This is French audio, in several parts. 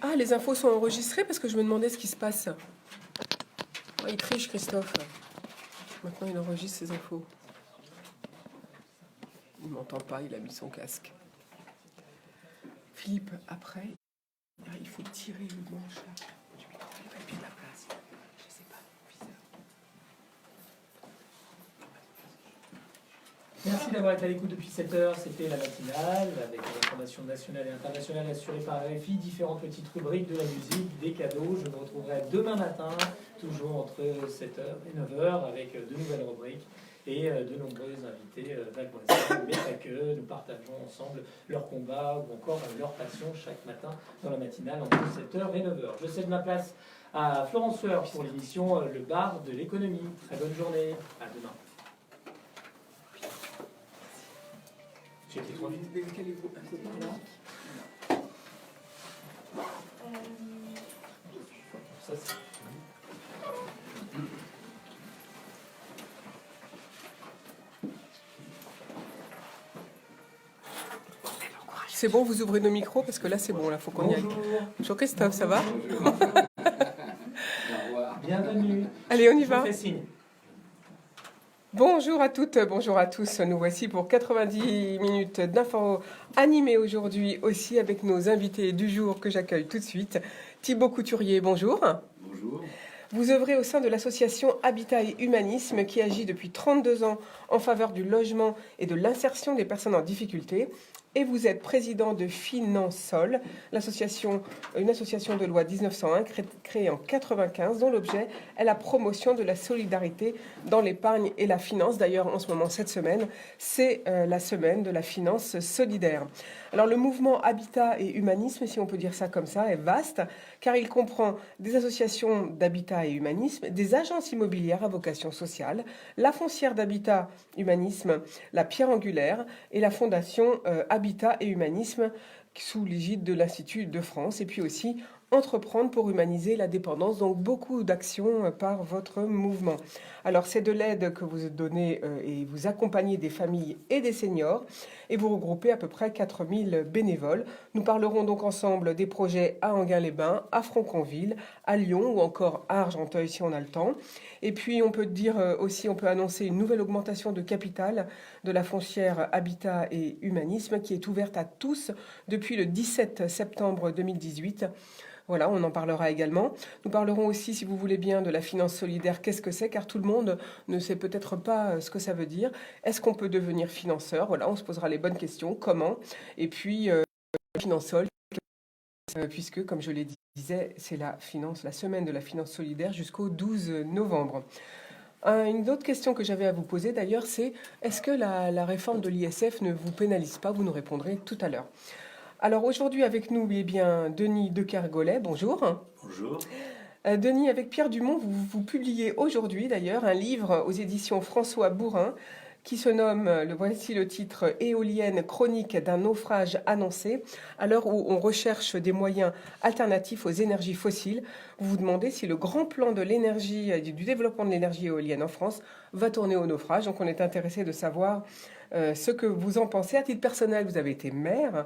Ah, les infos sont enregistrées parce que je me demandais ce qui se passe. Oh, il triche, Christophe. Maintenant, il enregistre ses infos. Il m'entend pas, il a mis son casque. Philippe, après, il faut tirer le manche là. Du micro, il va plus de la place. Je sais pas, bizarre. Merci d'avoir été à l'écoute depuis 7 heures. C'était la matinale avec des informations nationales et internationales assurées par RFI, différentes petites rubriques, de la musique, des cadeaux. Je vous retrouverai demain matin, toujours entre 7 heures et 9 heures, avec de nouvelles rubriques et de nombreux invités mademoiselles, mais pas que. Nous partageons ensemble leur combat ou encore leur passion chaque matin dans la matinale entre 7 heures et 9 heures. Je cède ma place à Florence Sueur pour l'émission Le Bar de l'économie. Très bonne journée. À demain. J'ai été trop vite. Décalez-vous un peu par là. Ça, c'est... C'est bon, vous ouvrez nos micros parce que là c'est bon, là faut qu'on y aille. Bonjour Christophe, ça va? Bienvenue. Allez, on y Je va. vous fais signe. Bonjour à toutes, bonjour à tous. Nous voici pour 90 minutes d'infos animées aujourd'hui aussi avec nos invités du jour que j'accueille tout de suite. Thibaut Couturier, bonjour. Bonjour. Vous œuvrez au sein de l'association Habitat et Humanisme qui agit depuis 32 ans en faveur du logement et de l'insertion des personnes en difficulté. Et vous êtes président de Finansol, une association de loi 1901 créée en 1995 dont l'objet est la promotion de la solidarité dans l'épargne et la finance. D'ailleurs, en ce moment, cette semaine, c'est la semaine de la finance solidaire. Alors le mouvement Habitat et Humanisme, si on peut dire ça comme ça, est vaste car il comprend des associations d'habitat et humanisme, des agences immobilières à vocation sociale, la foncière d'habitat humanisme, la pierre angulaire et la fondation Habitat et Humanisme sous l'égide de l'Institut de France et puis aussi Entreprendre pour humaniser la dépendance, donc beaucoup d'actions par votre mouvement. Alors c'est de l'aide que vous donnez et vous accompagnez des familles et des seniors et vous regroupez à peu près 4000 bénévoles. Nous parlerons donc ensemble des projets à Enghien-les-Bains, à Franconville, à Lyon ou encore à Argenteuil si on a le temps. Et puis on peut dire aussi, on peut annoncer une nouvelle augmentation de capital de la foncière Habitat et Humanisme qui est ouverte à tous depuis le 17 septembre 2018. Voilà, on en parlera également. Nous parlerons aussi, si vous voulez bien, de la finance solidaire. Qu'est-ce que c'est? Car tout le monde ne sait peut-être pas ce que ça veut dire. Est-ce qu'on peut devenir financeur? Voilà, on se posera les bonnes questions. Comment? Et puis, Finansol, puisque, comme je l'ai dit, c'est la semaine de la finance solidaire jusqu'au 12 novembre. Une autre question que j'avais à vous poser d'ailleurs, c'est est-ce que la réforme de l'ISF ne vous pénalise pas? Vous nous répondrez tout à l'heure. Alors aujourd'hui avec nous, eh bien, Denis Dekergolet, bonjour. Bonjour. Denis, avec Pierre Dumont, vous publiez aujourd'hui d'ailleurs un livre aux éditions François Bourin qui se nomme, voici le titre, Éolienne, chronique d'un naufrage annoncé. À l'heure où on recherche des moyens alternatifs aux énergies fossiles, vous vous demandez si le grand plan de l'énergie, du développement de l'énergie éolienne en France va tourner au naufrage. Donc on est intéressé de savoir ce que vous en pensez. À titre personnel, vous avez été maire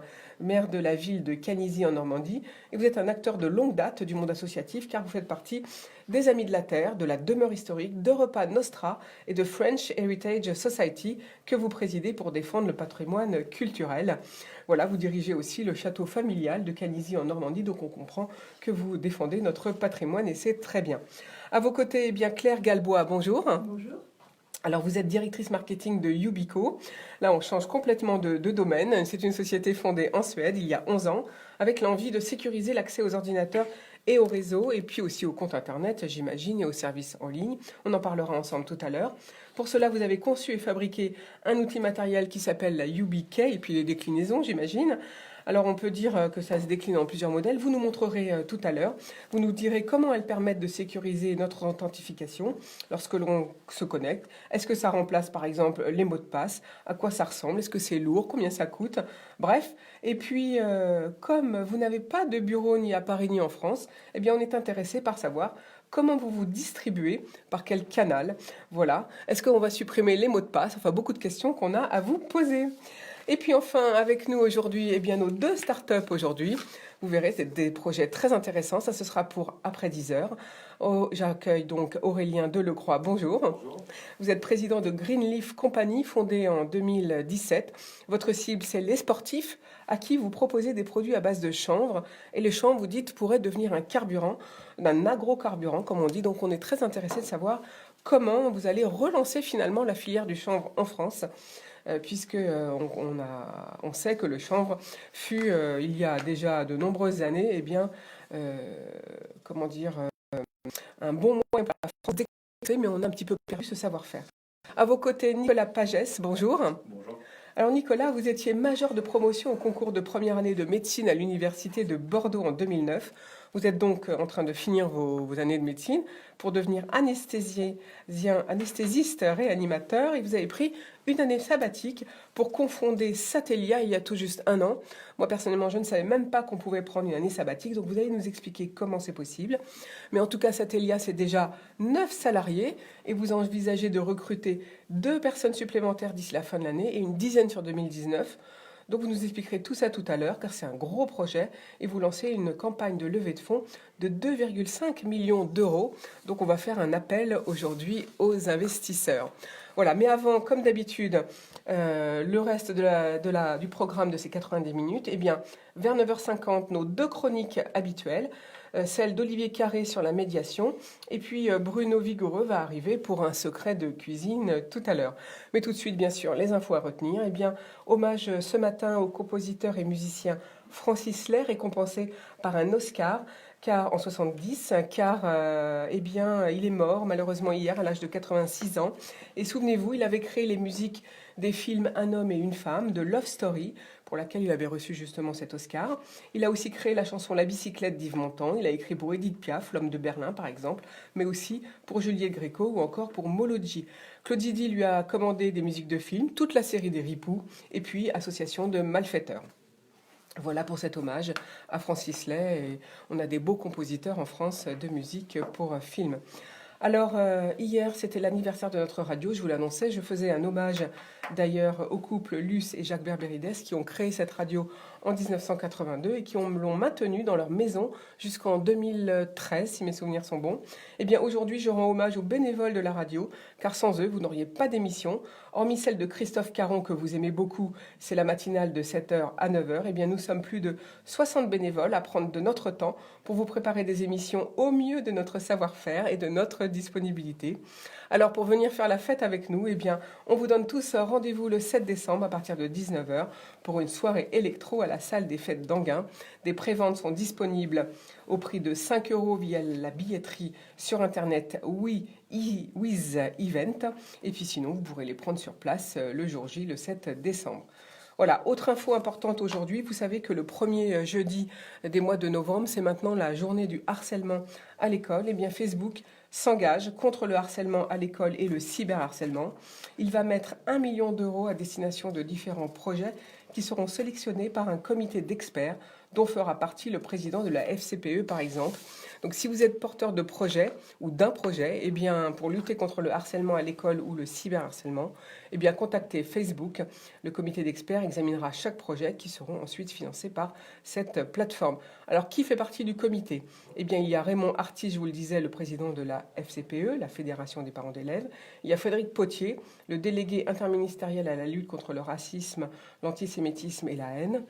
de la ville de Canizy en Normandie, et vous êtes un acteur de longue date du monde associatif, car vous faites partie des Amis de la Terre, de la Demeure historique, d'Europa Nostra et de French Heritage Society, que vous présidez pour défendre le patrimoine culturel. Voilà, vous dirigez aussi le château familial de Canizy en Normandie, donc on comprend que vous défendez notre patrimoine, et c'est très bien. À vos côtés, eh bien, Claire Galbois, bonjour. Bonjour. Alors, vous êtes directrice marketing de Yubico. Là, on change complètement de domaine. C'est une société fondée en Suède il y a 11 ans, avec l'envie de sécuriser l'accès aux ordinateurs et au réseau, et puis aussi au compte Internet, j'imagine, et aux services en ligne. On en parlera ensemble tout à l'heure. Pour cela, vous avez conçu et fabriqué un outil matériel qui s'appelle la YubiKey, et puis les déclinaisons, j'imagine. Alors, on peut dire que ça se décline en plusieurs modèles. Vous nous montrerez tout à l'heure. Vous nous direz comment elles permettent de sécuriser notre authentification lorsque l'on se connecte. Est-ce que ça remplace, par exemple, les mots de passe? À quoi ça ressemble? Est-ce que c'est lourd? Combien ça coûte? Bref. Et puis, comme vous n'avez pas de bureau ni à Paris ni en France, eh bien, on est intéressé par savoir comment vous vous distribuez, par quel canal. Voilà. Est-ce qu'on va supprimer les mots de passe? Enfin, beaucoup de questions qu'on a à vous poser. Et puis enfin, avec nous aujourd'hui, eh bien, nos 2 startups aujourd'hui. Vous verrez, c'est des projets très intéressants. Ça, ce sera pour après 10 heures. Oh, j'accueille donc Aurélien Delecroix. Bonjour. Bonjour. Vous êtes président de Greenleaf Company, fondée en 2017. Votre cible, c'est les sportifs à qui vous proposez des produits à base de chanvre. Et le chanvre, vous dites, pourrait devenir un carburant, un agrocarburant, comme on dit. Donc, on est très intéressé de savoir comment vous allez relancer finalement la filière du chanvre en France. Puisque on sait que le chanvre fut, il y a déjà de nombreuses années, eh bien, comment dire, un bon moyen pour la France d'exporter, mais on a un petit peu perdu ce savoir-faire. À vos côtés, Nicolas Pagès, bonjour. Bonjour. Alors Nicolas, vous étiez major de promotion au concours de première année de médecine à l'université de Bordeaux en 2009. Vous êtes donc en train de finir vos années de médecine pour devenir anesthésiste réanimateur et vous avez pris une année sabbatique pour confonder Satellia il y a tout juste 1 an. Moi personnellement, je ne savais même pas qu'on pouvait prendre une année sabbatique, donc vous allez nous expliquer comment c'est possible. Mais en tout cas, Satellia, c'est déjà 9 salariés et vous envisagez de recruter 2 personnes supplémentaires d'ici la fin de l'année et une dizaine sur 2019. Donc vous nous expliquerez tout ça tout à l'heure, car c'est un gros projet, et vous lancez une campagne de levée de fonds de 2,5 millions d'euros. Donc on va faire un appel aujourd'hui aux investisseurs. Voilà, mais avant, comme d'habitude, le reste du programme de ces 90 minutes, eh bien, vers 9h50, nos 2 chroniques habituelles, celle d'Olivier Carré sur la médiation, et puis Bruno Vigoureux va arriver pour un secret de cuisine tout à l'heure. Mais tout de suite, bien sûr, les infos à retenir. Eh bien, hommage ce matin au compositeur et musicien Francis Lay, récompensé par un Oscar en 70, car eh bien, il est mort malheureusement hier à l'âge de 86 ans. Et souvenez-vous, il avait créé les musiques des films Un homme et une femme, de Love Story, pour laquelle il avait reçu justement cet Oscar. Il a aussi créé la chanson La bicyclette d'Yves Montand. Il a écrit pour Edith Piaf, L'homme de Berlin par exemple, mais aussi pour Juliette Gréco ou encore pour Molodji. Claude Zidi lui a commandé des musiques de films, toute la série des Ripoux, et puis Association de malfaiteurs. Voilà pour cet hommage à Francis Lay. Et on a des beaux compositeurs en France de musique pour film. Alors, hier, c'était l'anniversaire de notre radio, je vous l'annonçais. Je faisais un hommage d'ailleurs au couple Luce et Jacques Berberides qui ont créé cette radio en 1982 et qui l'ont maintenue dans leur maison jusqu'en 2013, si mes souvenirs sont bons. Eh bien, aujourd'hui, je rends hommage aux bénévoles de la radio, car sans eux, vous n'auriez pas d'émission. Hormis celle de Christophe Caron, que vous aimez beaucoup, c'est la matinale de 7h à 9h. Eh bien, nous sommes plus de 60 bénévoles à prendre de notre temps pour vous préparer des émissions au mieux de notre savoir-faire et de notre disponibilité. Alors, pour venir faire la fête avec nous, eh bien, on vous donne tous rendez-vous le 7 décembre à partir de 19h pour une soirée électro à la salle des fêtes d'Anguin. Des préventes sont disponibles au prix de 5 € via la billetterie sur Internet With Event. Et puis sinon, vous pourrez les prendre sur place le jour J, le 7 décembre. Voilà, autre info importante aujourd'hui, vous savez que le premier jeudi des mois de novembre, c'est maintenant la journée du harcèlement à l'école. Eh bien, Facebook s'engage contre le harcèlement à l'école et le cyberharcèlement. Il va mettre 1 million d'euros à destination de différents projets qui seront sélectionnés par un comité d'experts dont fera partie le président de la FCPE par exemple. Donc si vous êtes porteur de projet ou d'un projet, eh bien, pour lutter contre le harcèlement à l'école ou le cyberharcèlement, eh bien, contactez Facebook. Le comité d'experts examinera chaque projet qui seront ensuite financés par cette plateforme. Alors qui fait partie du comité ? Eh bien, il y a Raymond Artis, je vous le disais, le président de la FCPE, la Fédération des parents d'élèves. Il y a Frédéric Potier, le délégué interministériel à la lutte contre le racisme, l'antisémitisme et la haine.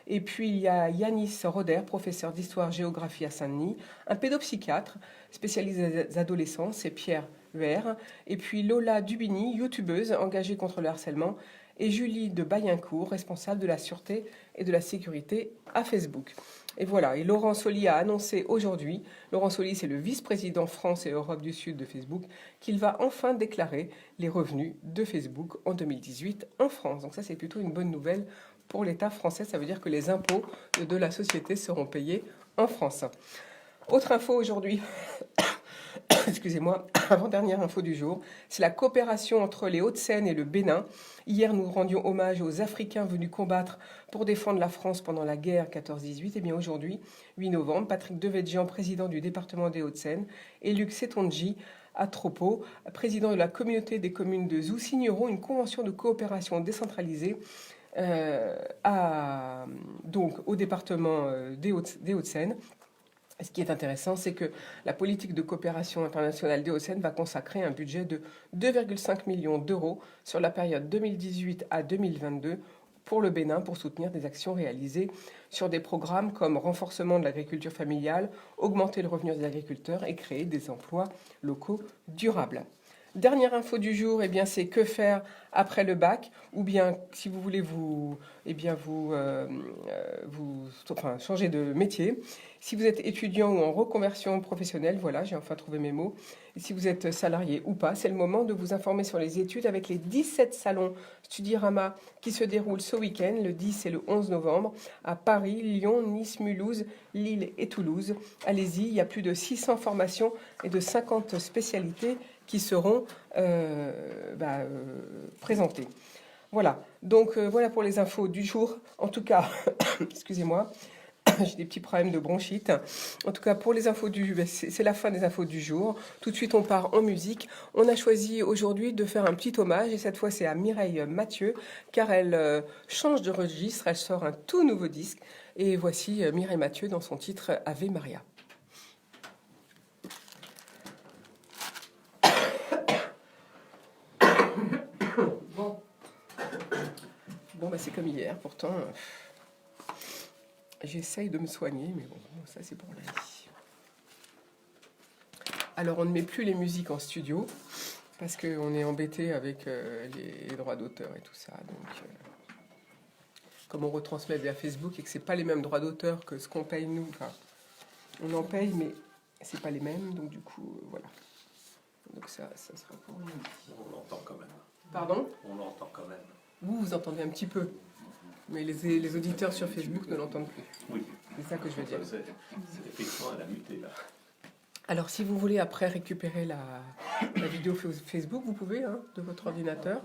Et puis il y a Yanis Roder, professeur d'histoire-géographie à Saint-Denis, un pédopsychiatre spécialisé des adolescents, c'est Pierre Huer. Et puis Lola Dubini, youtubeuse engagée contre le harcèlement, et Julie de Bayencourt, responsable de la sûreté et de la sécurité à Facebook. Et voilà, et Laurent Soli a annoncé aujourd'hui, Laurent Soli c'est le vice-président France et Europe du Sud de Facebook, qu'il va enfin déclarer les revenus de Facebook en 2018 en France. Donc ça c'est plutôt une bonne nouvelle pour l'État français, ça veut dire que les impôts de la société seront payés en France. Autre info aujourd'hui, excusez-moi, avant-dernière info du jour, c'est la coopération entre les Hauts-de-Seine et le Bénin. Hier, nous rendions hommage aux Africains venus combattre pour défendre la France pendant la guerre 14-18. Et bien aujourd'hui, 8 novembre, Patrick Devedjian, président du département des Hauts-de-Seine, et Luc Setonji, Atropo, président de la communauté des communes de Zou, signeront une convention de coopération décentralisée donc au département des Hauts-de-Seine. Ce qui est intéressant, c'est que la politique de coopération internationale des Hauts-de-Seine va consacrer un budget de 2,5 millions d'euros sur la période 2018 à 2022 pour le Bénin, pour soutenir des actions réalisées sur des programmes comme renforcement de l'agriculture familiale, augmenter le revenu des agriculteurs et créer des emplois locaux durables. Dernière info du jour, eh bien, c'est que faire après le bac, ou bien si vous voulez changer de métier. Si vous êtes étudiant ou en reconversion professionnelle, voilà, j'ai enfin trouvé mes mots. Et si vous êtes salarié ou pas, c'est le moment de vous informer sur les études avec les 17 salons Studirama qui se déroulent ce week-end, le 10 et le 11 novembre, à Paris, Lyon, Nice, Mulhouse, Lille et Toulouse. Allez-y, il y a plus de 600 formations et de 50 spécialités qui seront présentées. Voilà, donc voilà pour les infos du jour. En tout cas, excusez-moi, j'ai des petits problèmes de bronchite. En tout cas, pour les infos c'est la fin des infos du jour. Tout de suite, on part en musique. On a choisi aujourd'hui de faire un petit hommage, et cette fois, c'est à Mireille Mathieu, car elle change de registre, elle sort un tout nouveau disque. Et voici Mireille Mathieu dans son titre Ave Maria. Bon, c'est comme hier, pourtant, j'essaye de me soigner, mais bon, ça c'est pour lundi. Alors, on ne met plus les musiques en studio, parce qu'on est embêté avec les droits d'auteur et tout ça. Donc, comme on retransmet via Facebook et que c'est pas les mêmes droits d'auteur que ce qu'on paye nous, enfin, on en paye, mais c'est pas les mêmes, donc du coup, voilà. Donc ça sera pour lundi. On l'entend quand même. Pardon ? On l'entend quand même. Vous entendez un petit peu, mais les auditeurs sur Facebook ne l'entendent plus. Oui. C'est ça que je veux dire. C'est effectivement, elle a muté là. Alors, si vous voulez après récupérer la vidéo Facebook, vous pouvez, de votre ordinateur.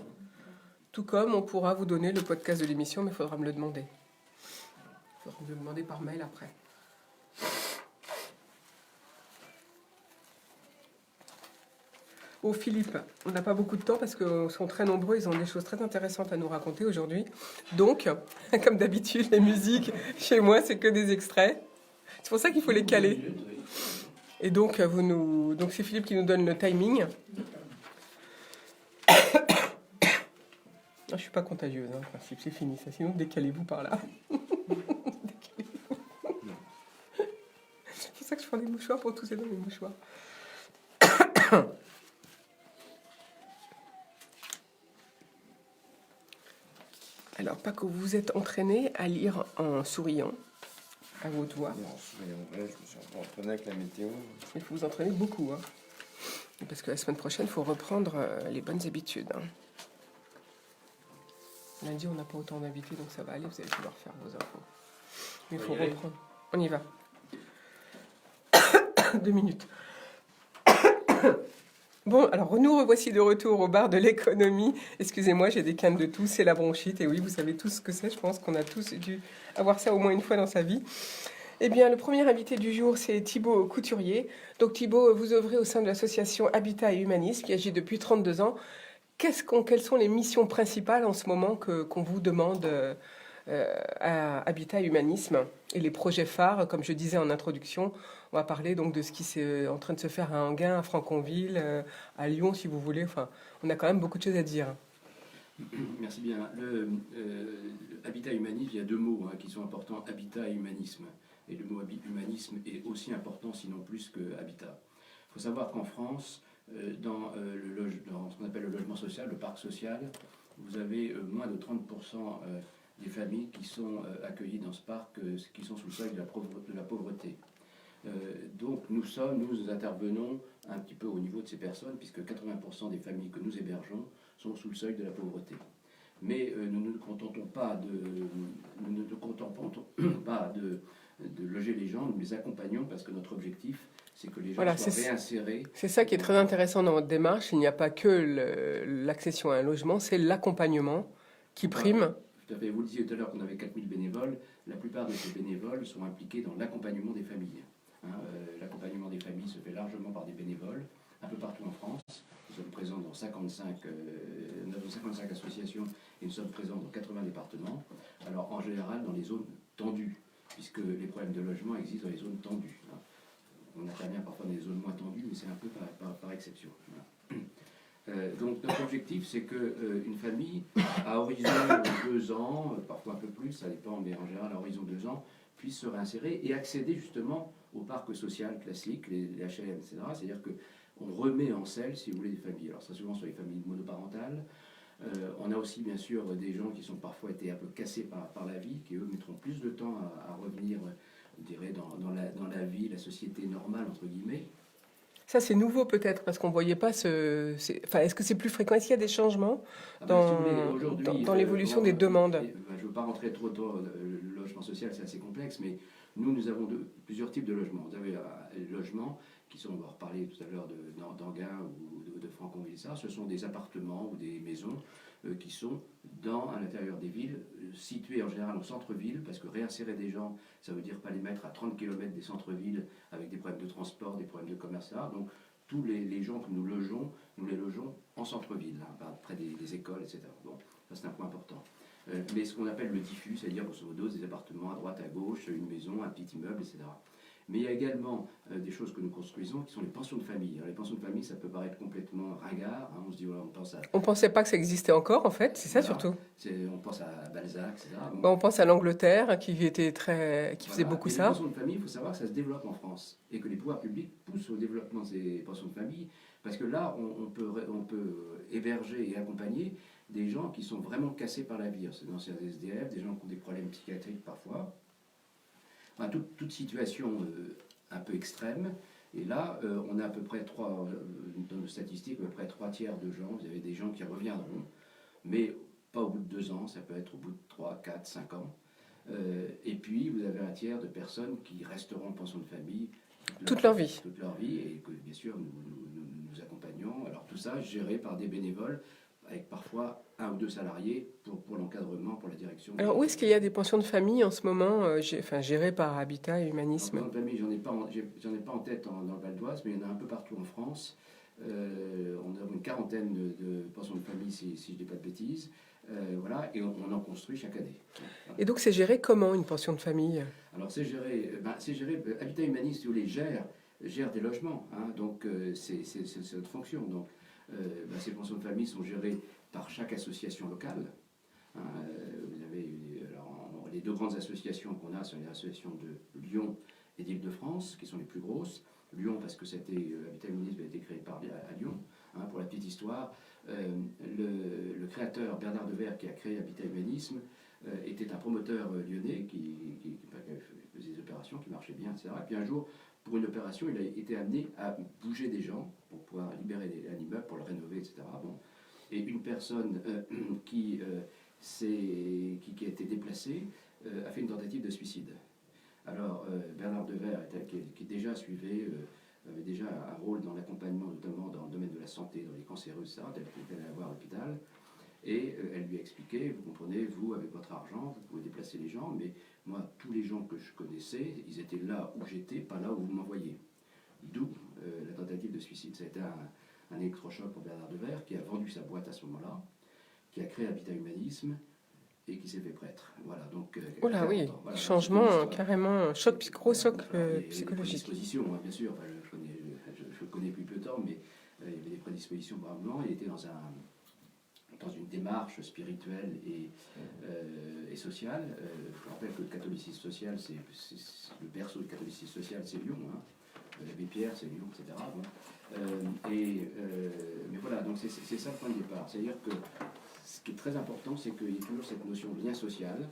Tout comme on pourra vous donner le podcast de l'émission, mais il faudra me le demander. Il faudra me le demander par mail après. Oh Philippe, on n'a pas beaucoup de temps parce qu'ils sont très nombreux, ils ont des choses très intéressantes à nous raconter aujourd'hui. Donc, comme d'habitude, les musiques, chez moi, c'est que des extraits. C'est pour ça qu'il faut les caler. Et donc, c'est Philippe qui nous donne le timing. Je ne suis pas contagieuse, principe, c'est fini ça. Sinon, décalez-vous par là. Décalez-vous. C'est pour ça que je prends des mouchoirs pour tousser dans les mouchoirs. Alors, Paco, vous vous êtes entraîné à lire en souriant, à haute voix. En souriant, je me suis entraîné avec la météo. Il faut vous entraîner beaucoup, parce que la semaine prochaine, il faut reprendre les bonnes habitudes. Lundi, on n'a pas autant d'habitudes, donc ça va aller, vous allez pouvoir faire vos infos. Mais il faut reprendre. On y va. 2 minutes. Bon, alors nous revoici de retour au bar de l'économie. Excusez-moi, j'ai des cannes de toux, c'est la bronchite. Et oui, vous savez tous ce que c'est, je pense qu'on a tous dû avoir ça au moins une fois dans sa vie. Eh bien, le premier invité du jour, c'est Thibaut Couturier. Donc Thibaut, vous œuvrez au sein de l'association Habitat et Humanisme, qui agit depuis 32 ans. Quelles sont les missions principales en ce moment qu'on vous demande à Habitat et Humanisme et les projets phares, comme je disais en introduction? On va parler donc de ce qui est en train de se faire à Enghien, à Franconville, à Lyon, si vous voulez. Enfin, on a quand même beaucoup de choses à dire. Merci bien. Le habitat et humanisme, il y a 2 mots qui sont importants, habitat et humanisme. Et le mot humanisme est aussi important, sinon plus que habitat. Il faut savoir qu'en France, dans ce qu'on appelle le logement social, le parc social, vous avez moins de 30% des familles qui sont accueillies dans ce parc, qui sont sous le seuil de la pauvreté. Donc nous intervenons un petit peu au niveau de ces personnes, puisque 80% des familles que nous hébergeons sont sous le seuil de la pauvreté. Mais nous ne nous contentons pas de loger les gens, nous les accompagnons parce que notre objectif, c'est que les gens soient réinsérés. C'est ça qui est très intéressant dans votre démarche. Il n'y a pas que l'accession à un logement, c'est l'accompagnement qui prime. Tout à fait. Vous le disiez tout à l'heure qu'on avait 4000 bénévoles. La plupart de ces bénévoles sont impliqués dans l'accompagnement des familles. L'accompagnement des familles se fait largement par des bénévoles, un peu partout en France. Nous sommes présents dans 55 associations et nous sommes présents dans 80 départements. Alors en général dans les zones tendues, puisque les problèmes de logement existent dans les zones tendues. On intervient parfois dans les zones moins tendues, mais c'est un peu par exception. Voilà. Donc notre objectif, c'est qu'une famille, à horizon 2 ans, parfois un peu plus, ça dépend, mais en général à horizon 2 ans, puisse se réinsérer et accéder justement au parc social classique, les HLM, etc. C'est-à-dire qu'on remet en selle, si vous voulez, des familles. Alors très souvent sur les familles monoparentales. On a aussi bien sûr des gens qui sont parfois été un peu cassés par la vie, qui eux mettront plus de temps à revenir, je dirais, dans la vie, la société normale, entre guillemets. Ça, c'est nouveau peut-être, parce qu'on ne voyait pas ce... Enfin, est-ce que c'est plus fréquent? Est-ce qu'il y a des changements dans l'évolution des demandes? Je ne veux pas rentrer trop dans le logement social, c'est assez complexe, mais nous avons plusieurs types de logements. Vous avez les logements qui sont, on va reparler tout à l'heure d'Anguin ou de Franconville-Sart, ce sont des appartements ou des maisons qui sont à l'intérieur des villes, situées en général au centre-ville, parce que réinsérer des gens, ça veut dire pas les mettre à 30 km des centres-villes avec des problèmes de transport, des problèmes de commerce, etc. Donc tous les gens que nous les logeons en centre-ville, près des écoles, etc. Bon, ça c'est un point important. Mais ce qu'on appelle le diffus, c'est-à-dire grosso modo des appartements à droite, à gauche, une maison, un petit immeuble, etc. Mais il y a également des choses que nous construisons qui sont les pensions de famille. Alors, les pensions de famille, ça peut paraître complètement ringard. On se dit, voilà, on pense à... On ne pensait pas que ça existait encore, en fait, c'est ça Voilà. surtout. On pense à Balzac, etc. Bon, on pense à l'Angleterre, qui faisait beaucoup Et ça. les pensions de famille, il faut savoir que ça se développe en France. Et que les pouvoirs publics poussent au développement de ces pensions de famille. Parce que là, on peut héberger et accompagner des gens qui sont vraiment cassés par la vie. C'est des anciens SDF, des gens qui ont des problèmes psychiatriques parfois. Enfin, toute situation un peu extrême. Et là, on a à peu près dans nos statistiques, à peu près 3/3 de gens. Vous avez des gens qui reviendront, mais pas au bout de 2 ans, ça peut être au bout de 3, 4, 5 ans. Et puis, vous avez 1/3 de personnes qui resteront en pension de famille Toute leur vie. Toute leur vie, et que bien sûr, nous accompagnons. Alors tout ça, géré par des bénévoles, avec parfois 1 ou 2 salariés pour l'encadrement, pour la direction. Alors, où est-ce qu'il y a des pensions de famille en ce moment, gérées par Habitat et Humanisme? En famille, j'en ai pas en tête dans le Val d'Oise, mais il y en a un peu partout en France. On a une quarantaine de pensions de famille, si je ne dis pas de bêtises. Voilà, et on en construit chaque année. Voilà. Et donc, c'est géré comment, une pension de famille? Alors, c'est géré, Habitat Humanisme, si vous voulez, gère des logements. Donc, c'est notre fonction. Donc, ces pensions de famille sont gérées par chaque association locale. Vous avez les 2 grandes associations qu'on a, sont les associations de Lyon et d'Île-de-France, qui sont les plus grosses. Lyon, parce que Habitat Humanisme a été créé à Lyon. Pour la petite histoire, le créateur Bernard Devers, qui a créé Habitat Humanisme, était un promoteur lyonnais qui faisait des opérations qui marchaient bien, etc. Et puis un jour, pour une opération, il a été amené à bouger des gens pour pouvoir libérer un immeuble, pour le rénover, etc. Bon. Et une personne qui a été déplacée a fait une tentative de suicide. Alors Bernard Devers, qui déjà avait déjà un rôle dans l'accompagnement, notamment dans le domaine de la santé, dans les cancéreux, etc., tel qu'il allait avoir à l'hôpital. Et elle lui a expliqué, vous comprenez, vous, avec votre argent, vous pouvez déplacer les gens, mais moi, tous les gens que je connaissais, ils étaient là où j'étais, pas là où vous m'envoyez. D'où la tentative de suicide. Ça a été un électrochoc pour Bernard Devers, qui a vendu sa boîte à ce moment-là, qui a créé Habitat Humanisme, et qui s'est fait prêtre. Voilà, donc... Voilà, oui, voilà, changement, carrément, gros choc psychologique. Prédispositions, bien sûr, je connais depuis peu de temps, mais il y avait des prédispositions probablement. Il était dans une démarche spirituelle et sociale. Je rappelle que le catholicisme social, c'est le berceau du catholicisme social, c'est Lyon. L'abbé Pierre, c'est Lyon, etc. Mais voilà, donc c'est ça le point de départ. C'est-à-dire que ce qui est très important, c'est qu'il y ait toujours cette notion de lien social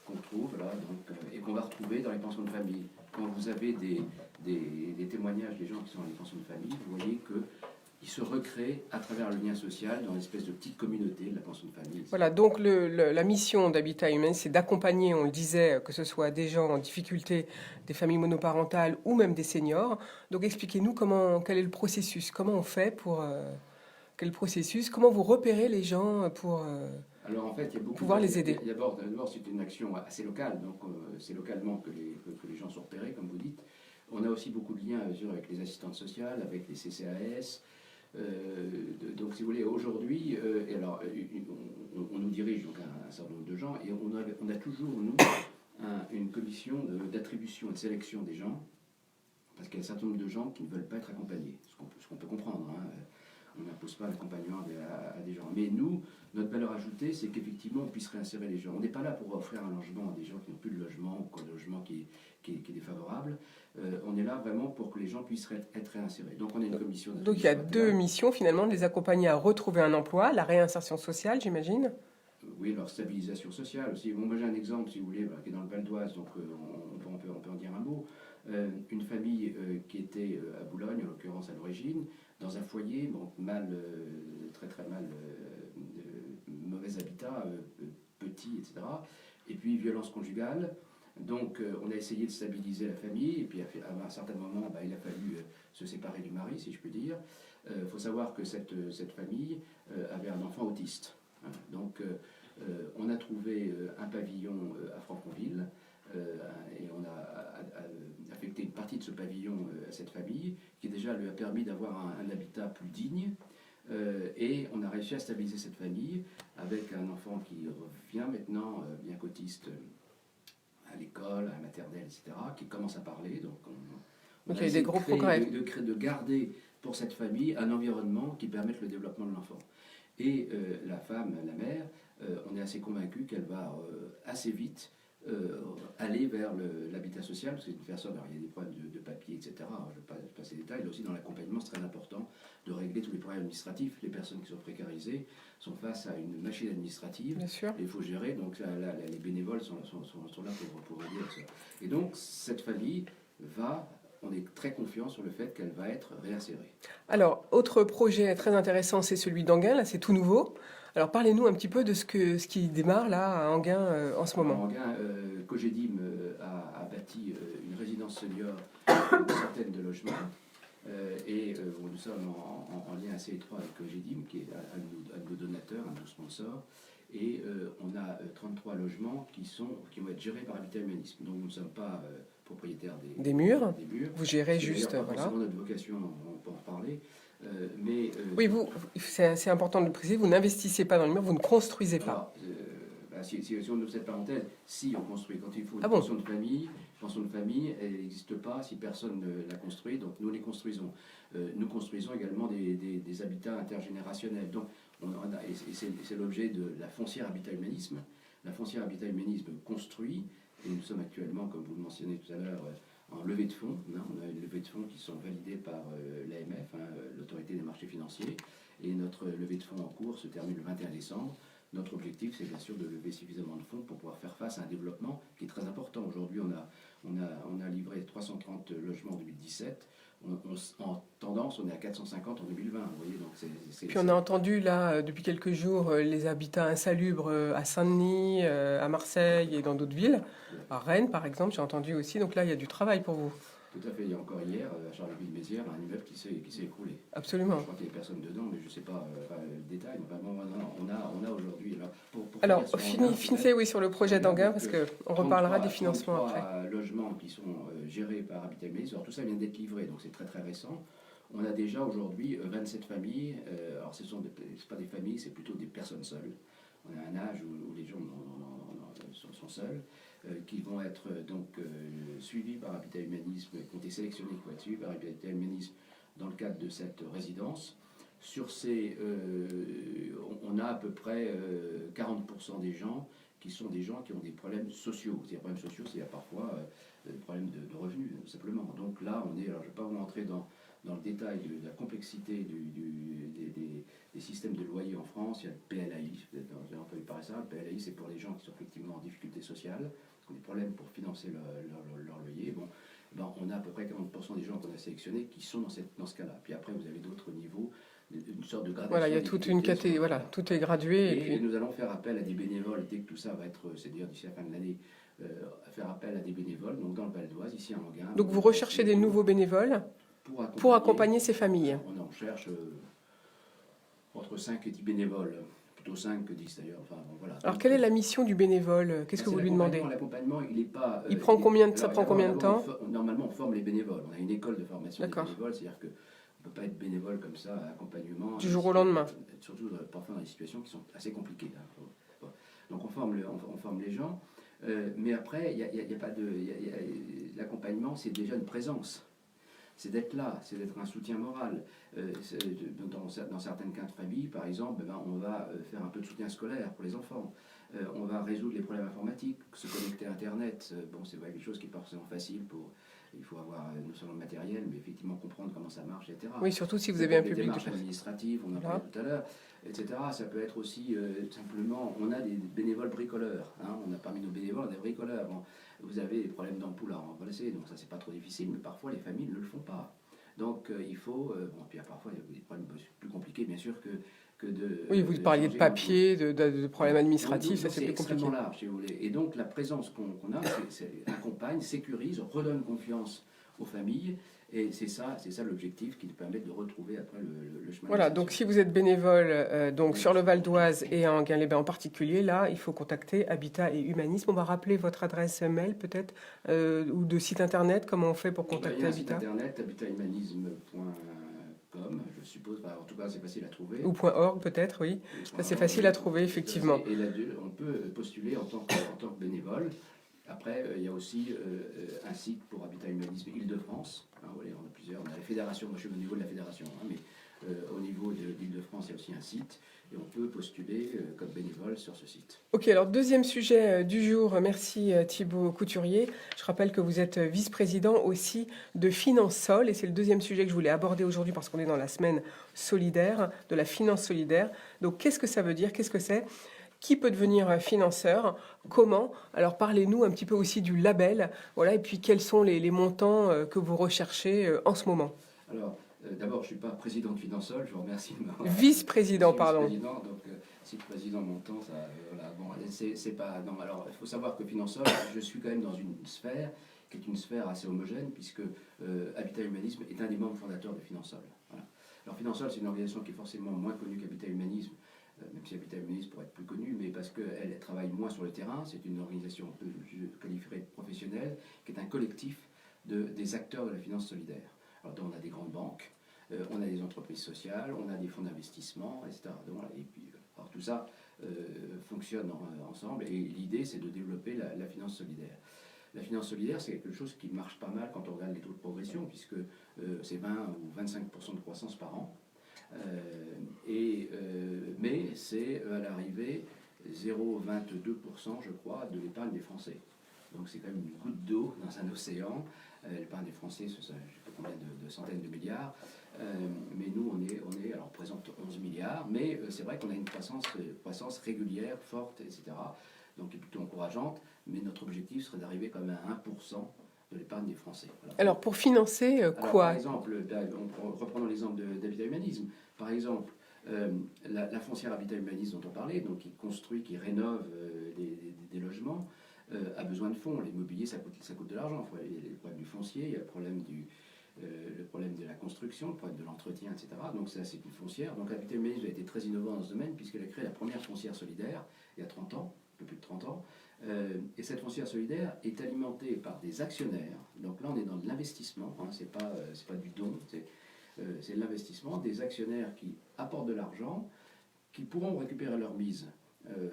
qu'on trouve là, et qu'on va retrouver dans les pensions de famille. Quand vous avez des témoignages des gens qui sont dans les pensions de famille, vous voyez qu'ils se recréent à travers le lien social dans une espèce de petite communauté de la pension de famille. Voilà, donc la mission d'Habitat Humanisme, c'est d'accompagner, on le disait, que ce soit des gens en difficulté, des familles monoparentales ou même des seniors. Donc expliquez-nous quel est le processus, comment on fait quel processus, comment vous repérez les gens pour Alors en fait, il y a beaucoup pouvoir les aider. D'abord, c'est une action assez locale, donc c'est localement que les gens sont repérés, comme vous dites. On a aussi beaucoup de liens avec les assistantes sociales, avec les CCAS, Donc, si vous voulez, aujourd'hui, et alors, on nous dirige donc un certain nombre de gens, et on a toujours, nous, une commission d'attribution et de sélection des gens, parce qu'il y a un certain nombre de gens qui ne veulent pas être accompagnés, ce qu'on peut comprendre. Hein. On n'impose pas l'accompagnement à des gens. Mais nous, notre valeur ajoutée, c'est qu'effectivement, on puisse réinsérer les gens. On n'est pas là pour offrir un logement à des gens qui n'ont plus de logement ou qui ont un logement qui est défavorable. On est là vraiment pour que les gens puissent être réinsérés. Donc, on a une commission. Donc il y a deux missions finalement, de les accompagner à retrouver un emploi, la réinsertion sociale, j'imagine. Oui, leur stabilisation sociale aussi. Bon, moi j'ai un exemple, si vous voulez, qui est dans le Val d'Oise, donc on peut en dire un mot. Une famille qui était à Boulogne, en l'occurrence à l'origine, dans un foyer, bon, très mal, mauvais habitat, petit, etc. Et puis violence conjugale. Donc on a essayé de stabiliser la famille, et puis à un certain moment, il a fallu se séparer du mari, si je puis dire. Il faut savoir que cette famille avait un enfant autiste. Hein. Donc on a trouvé un pavillon à Franconville, et on a affecté une partie de ce pavillon à cette famille, qui déjà lui a permis d'avoir un habitat plus digne. Et on a réussi à stabiliser cette famille avec un enfant qui revient maintenant, bien qu'autiste, à l'école, à la maternelle, etc., qui commence à parler. Donc on il y a eu des gros progrès. De garder pour cette famille un environnement qui permette le développement de l'enfant. Et la femme, la mère, on est assez convaincu qu'elle va assez vite aller vers l'habitat social, parce que c'est une personne, alors il y a des problèmes de papier, etc., je ne vais pas passer les détails, mais aussi dans l'accompagnement, c'est très important de régler tous les problèmes administratifs. Les personnes qui sont précarisées sont face à une machine administrative, Bien sûr. et il faut gérer, donc les bénévoles sont là pour aider à ça. Et donc, cette famille on est très confiant sur le fait qu'elle va être réinsérée. Alors, autre projet très intéressant, c'est celui d'Anguin, là c'est tout nouveau. Alors parlez-nous un petit peu de ce qui démarre là à Anguin en ce moment. À Anguin, Cogedim a bâti une résidence senior, une centaine de logements, et nous sommes en lien assez étroit avec Cogedim, qui est un de nos donateurs, un de nos sponsors, et on a 33 logements qui vont être gérés par Habitat Humanisme. Donc nous ne sommes pas propriétaires des murs. Des murs. Vous gérez C'est juste, pas voilà. forcément notre vocation, on peut en reparler. Oui, c'est important de le préciser, vous n'investissez pas dans le mur, vous ne construisez pas. Alors, si on ouvre cette parenthèse, si on construit, quand il faut une Ah bon. pension de famille, elle n'existe pas si personne ne la construit, donc nous les construisons. Nous construisons également des habitats intergénérationnels. Donc, c'est l'objet de la foncière Habitat Humanisme. La foncière Habitat Humanisme construit, et nous sommes actuellement, comme vous le mentionnez tout à l'heure, en levée de fonds. On a une levée de fonds qui sont validées par l'AMF, l'autorité des marchés financiers, et notre levée de fonds en cours se termine le 21 décembre. Notre objectif, c'est bien sûr de lever suffisamment de fonds pour pouvoir faire face à un développement qui est très important. Aujourd'hui, on a livré 330 logements en 2017. En tendance, on est à 450 en 2020. Vous voyez, donc Puis on a entendu là, depuis quelques jours, les habitats insalubres à Saint-Denis, à Marseille et dans d'autres villes. À Rennes, par exemple, j'ai entendu aussi. Donc là, il y a du travail pour vous. Tout à fait. Il y a encore hier, à Charleville-Mézières, un immeuble qui s'est écroulé. Absolument. Je crois qu'il y a personne dedans, mais je ne sais pas le détail. Enfin, bon, on a aujourd'hui... Alors, finissez oui, sur le projet d'Anguin, parce qu'on reparlera des financements après. Logements qui sont gérés par Habitat Humanisme. Alors, tout ça vient d'être livré, donc c'est très très récent. On a déjà aujourd'hui 27 familles. Alors, ce sont pas des familles, c'est plutôt des personnes seules. On a un âge où les gens sont seuls, qui vont être donc suivis par Habitat Humanisme, qui ont été sélectionnés, qui vont être suivis par Habitat Humanisme dans le cadre de cette résidence. Sur ces, on a à peu près 40% des gens qui sont des gens qui ont des problèmes sociaux. Ces problèmes sociaux, c'est parfois des problèmes de revenus, simplement. Donc là, alors je ne vais pas vous rentrer dans le détail de la complexité des systèmes de loyer en France. Il y a le PLAI, vous avez entendu parler de ça. Le PLAI, c'est pour les gens qui sont effectivement en difficulté sociale, qui ont des problèmes pour financer leur loyer. Bon, on a à peu près 40% des gens qu'on a sélectionnés qui sont dans ce cas-là. Puis après, vous avez d'autres niveaux, une sorte de gradation. Voilà, il y a toute une catégorie, voilà, tout est gradué. Et puis... nous allons faire appel à des bénévoles dès que tout ça va être, c'est-à-dire d'ici la fin de l'année, faire appel à des bénévoles, donc dans le Val d'Oise, ici à Anguin. Donc vous recherchez des nouveaux bénévoles pour accompagner ces familles. On en cherche entre 5 et 10 bénévoles, plutôt 5 que 10 d'ailleurs. Enfin, bon, voilà. Alors quelle est la mission du bénévole? Qu'est-ce que vous lui demandez? L'accompagnement, il n'est pas... Il prend combien de temps? Normalement, on forme les bénévoles. On a une école de formation des bénévoles, c'est-à-dire que ne peut pas être bénévole comme ça, à accompagnement. Du jour au lendemain. Surtout parfois dans des situations qui sont assez compliquées. Hein. Donc on forme les gens, mais après, il y a pas de, l'accompagnement, c'est déjà une présence. C'est d'être là, c'est d'être un soutien moral. Dans certaines cas de famille, par exemple, on va faire un peu de soutien scolaire pour les enfants. On va résoudre les problèmes informatiques, se connecter à Internet. Bon, c'est pas quelque chose qui est pas forcément facile. Il faut avoir non seulement le matériel, mais effectivement comprendre comment ça marche, etc. Oui, surtout si vous avez un public de démarches administratives, on en parlait tout à l'heure, etc. Ça peut être aussi simplement, on a des bénévoles bricoleurs. Hein, on a parmi nos bénévoles des bricoleurs. Bon, vous avez des problèmes d'ampoule à remplacer, donc ça c'est pas trop difficile, mais parfois les familles ne le font pas. Donc il faut, puis parfois il y a des problèmes plus compliqués bien sûr que de... Oui, vous parliez de papier, de problèmes administratifs, ça c'est plus compliqué. C'est extrêmement large si vous voulez. Et donc la présence qu'on a, accompagne, sécurise, redonne confiance aux familles. Et c'est ça l'objectif qui nous permet de retrouver après le chemin. Voilà, donc si vous êtes bénévole donc sur le Val d'Oise et en Gain-les-Bains en particulier, là, il faut contacter Habitat et Humanisme. On va rappeler votre adresse mail peut-être, ou de site internet, comment on fait pour contacter Habitat ? Site internet, habitahumanisme.com, je suppose, en tout cas c'est facile à trouver. Ou .org peut-être, oui. Ça c'est facile à trouver, effectivement. Et là, on peut postuler en tant que bénévole. Après, il y a aussi un site pour Habitat Humanisme Île-de-France. Hein, on a plusieurs. On a la fédération, moi je suis au niveau de la fédération, hein, mais au niveau de l'Île-de-France, il y a aussi un site. Et on peut postuler comme bénévole sur ce site. Ok, alors deuxième sujet du jour. Merci Thibaut Couturier. Je rappelle que vous êtes vice-président aussi de Finansol. Et c'est le deuxième sujet que je voulais aborder aujourd'hui parce qu'on est dans la semaine solidaire, de la finance solidaire. Donc qu'est-ce que ça veut dire ? Qu'est-ce que c'est ? Qui peut devenir financeur ? Comment ? Alors parlez-nous un petit peu aussi du label. Voilà, et puis quels sont les montants que vous recherchez en ce moment ? Alors, d'abord, je ne suis pas président de Finansol, je vous remercie de m'avoir... Vice-président, pardon. Vice-président, donc si le président m'entend, ça... voilà, bon, c'est pas... Non, alors, il faut savoir que Finansol, je suis quand même dans une sphère qui est une sphère assez homogène, puisque Habitat Humanisme est un des membres fondateurs de Finansol. Voilà. Alors, Finansol, c'est une organisation qui est forcément moins connue qu'Habitat Humanisme, même si Habitat Humanisme pourrait être plus connu, mais parce qu'elle travaille moins sur le terrain. C'est une organisation que je qualifierais de professionnelle, qui est un collectif des acteurs de la finance solidaire. Alors, on a des grandes banques, on a des entreprises sociales, on a des fonds d'investissement, etc. Et puis, alors, tout ça fonctionne ensemble, et l'idée, c'est de développer la finance solidaire. La finance solidaire, c'est quelque chose qui marche pas mal quand on regarde les taux de progression, puisque c'est 20 ou 25% de croissance par an. Mais c'est à l'arrivée 0,22%, je crois, de l'épargne des Français. Donc c'est quand même une goutte d'eau dans un océan. L'épargne des Français, c'est je ne sais pas combien de centaines de milliards. Mais nous, alors, on représente 11 milliards. Mais c'est vrai qu'on a une croissance régulière, forte, etc. Donc qui est plutôt encourageante. Mais notre objectif serait d'arriver quand même à 1% de l'épargne des Français. Alors pour financer quoi ? Par exemple, reprenons l'exemple d'Habitat Humanisme. Par exemple, la foncière Habitat Humanisme dont on parlait, donc qui construit, qui rénove des logements, a besoin de fonds. L'immobilier, ça coûte de l'argent. Il y a le problème du foncier, il y a le problème de la construction, le problème de l'entretien, etc. Donc ça, c'est une foncière. Donc Habitat Humanisme a été très innovant dans ce domaine puisqu'elle a créé la première foncière solidaire il y a 30 ans, un peu plus de 30 ans. Et cette foncière solidaire est alimentée par des actionnaires. Donc là, on est dans de l'investissement, hein, c'est pas du don, c'est de l'investissement, des actionnaires qui apportent de l'argent, qui pourront récupérer leur mise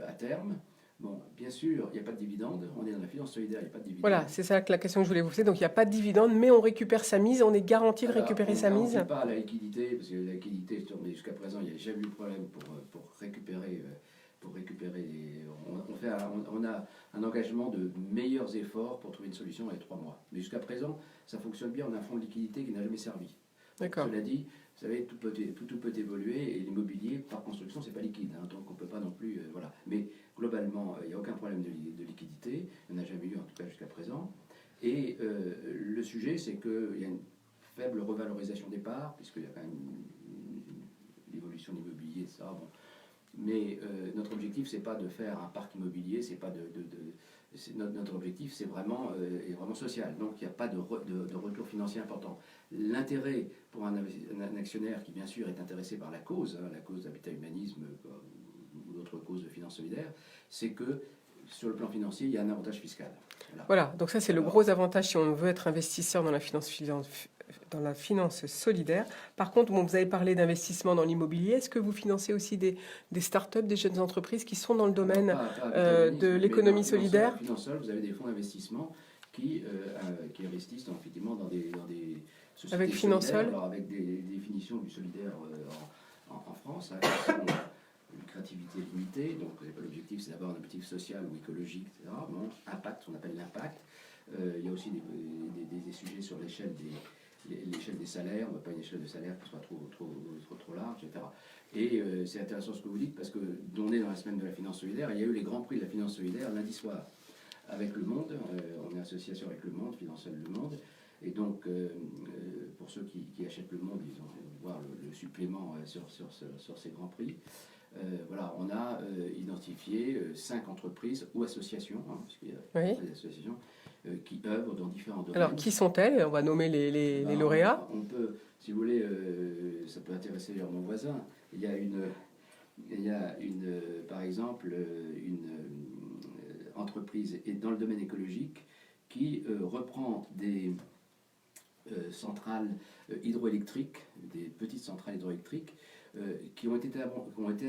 à terme. Bon, bien sûr, il n'y a pas de dividende, on est dans la finance solidaire, il n'y a pas de dividende. Voilà, c'est ça la question que je voulais vous poser. Donc il n'y a pas de dividende, mais on récupère sa mise, on est garanti de récupérer sa mise. On ne pas la liquidité, parce que la liquidité, jusqu'à présent, il n'y a jamais eu de problème pour récupérer... On a un engagement de meilleurs efforts pour trouver une solution dans les 3 mois. Mais jusqu'à présent, ça fonctionne bien. On a un fonds de liquidité qui n'a jamais servi. D'accord. Cela dit, vous savez, tout peut évoluer et l'immobilier, par construction, c'est pas liquide. Hein, donc on ne peut pas non plus... voilà. Mais globalement, il n'y a aucun problème de liquidité. Il n'y en a jamais eu, en tout cas jusqu'à présent. Et le sujet, c'est qu'il y a une faible revalorisation des parts, puisqu'il y a quand même l'évolution de l'immobilier, etc. Bon. Mais notre objectif, c'est pas de faire un parc immobilier, c'est pas notre objectif, c'est vraiment social. Donc il n'y a pas de retour financier important. L'intérêt pour un actionnaire qui bien sûr est intéressé par la cause d'Habitat Humanisme ou d'autres causes de finance solidaire, c'est que sur le plan financier, il y a un avantage fiscal. Voilà, donc ça c'est le gros avantage si on veut être investisseur dans la finance dans la finance solidaire. Par contre, bon, vous avez parlé d'investissement dans l'immobilier. Est-ce que vous financez aussi des startups, des jeunes entreprises qui sont dans le domaine de l'économie solidaire? Financière, vous avez des fonds d'investissement qui investissent effectivement dans des sociétés Avec Finansol, alors avec des définitions du solidaire en France, hein, qui sont lucrativité limitée, donc l'objectif c'est d'abord un objectif social ou écologique, etc. Bon, impact, on appelle l'impact. Il y a aussi des sujets sur l'échelle des salaires, on ne veut pas une échelle de salaire qui soit trop large, etc. Et c'est intéressant ce que vous dites, parce que on est dans la semaine de la finance solidaire, il y a eu les grands prix de la finance solidaire lundi soir avec Le Monde, on est association avec Le Monde, Finansol Le Monde, et donc pour ceux qui achètent Le Monde, ils vont voir le supplément sur ces grands prix. Voilà, on a identifié 5 entreprises ou associations, hein, parce qu'il y a des associations qui œuvrent dans différents domaines. Alors, qui sont-elles? On va nommer les lauréats. On peut, si vous voulez, ça peut intéresser mon voisin. Il y a par exemple, une entreprise dans le domaine écologique qui reprend des centrales hydroélectriques, des petites centrales hydroélectriques, qui ont été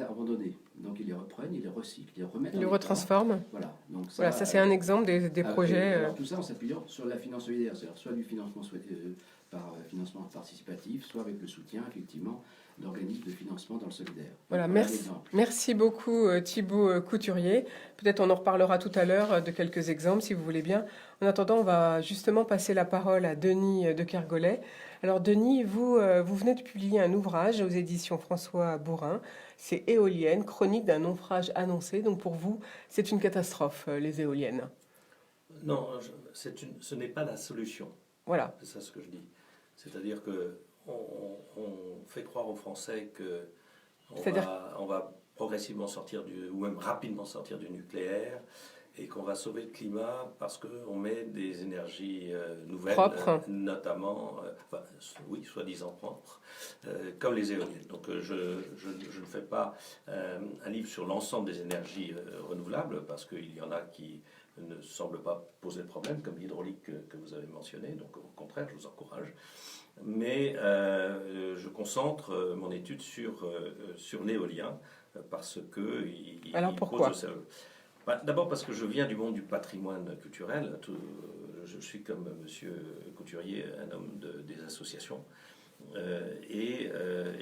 abandonnés. Donc ils les reprennent, ils les recyclent, ils les remettent. Ils les retransforment. Voilà. Donc ça c'est un exemple des projets. Alors, tout ça en s'appuyant sur la finance solidaire, c'est-à-dire soit du financement par financement participatif, soit avec le soutien effectivement d'organismes de financement dans le solidaire. Voilà, merci beaucoup Thibaut Couturier. Peut-être on en reparlera tout à l'heure de quelques exemples si vous voulez bien. En attendant, on va justement passer la parole à Denis de Kergolay. Alors Denis, vous venez de publier un ouvrage aux éditions François Bourin. C'est Éoliennes, chronique d'un naufrage annoncé. Donc pour vous, c'est une catastrophe, les éoliennes. Non, ce n'est pas la solution. Voilà. C'est ça ce que je dis. C'est-à-dire que on fait croire aux Français que on va progressivement sortir ou même rapidement sortir du nucléaire, et qu'on va sauver le climat parce qu'on met des énergies nouvelles, notamment, soi-disant propres, comme les éoliennes. Donc je ne fais pas un livre sur l'ensemble des énergies renouvelables, parce qu'il y en a qui ne semblent pas poser de problème, comme l'hydraulique que vous avez mentionné, donc au contraire, je vous encourage. Mais je concentre mon étude sur l'éolien, parce que Alors pourquoi D'abord parce que je viens du monde du patrimoine culturel. Je suis comme Monsieur Couturier un homme des associations. Et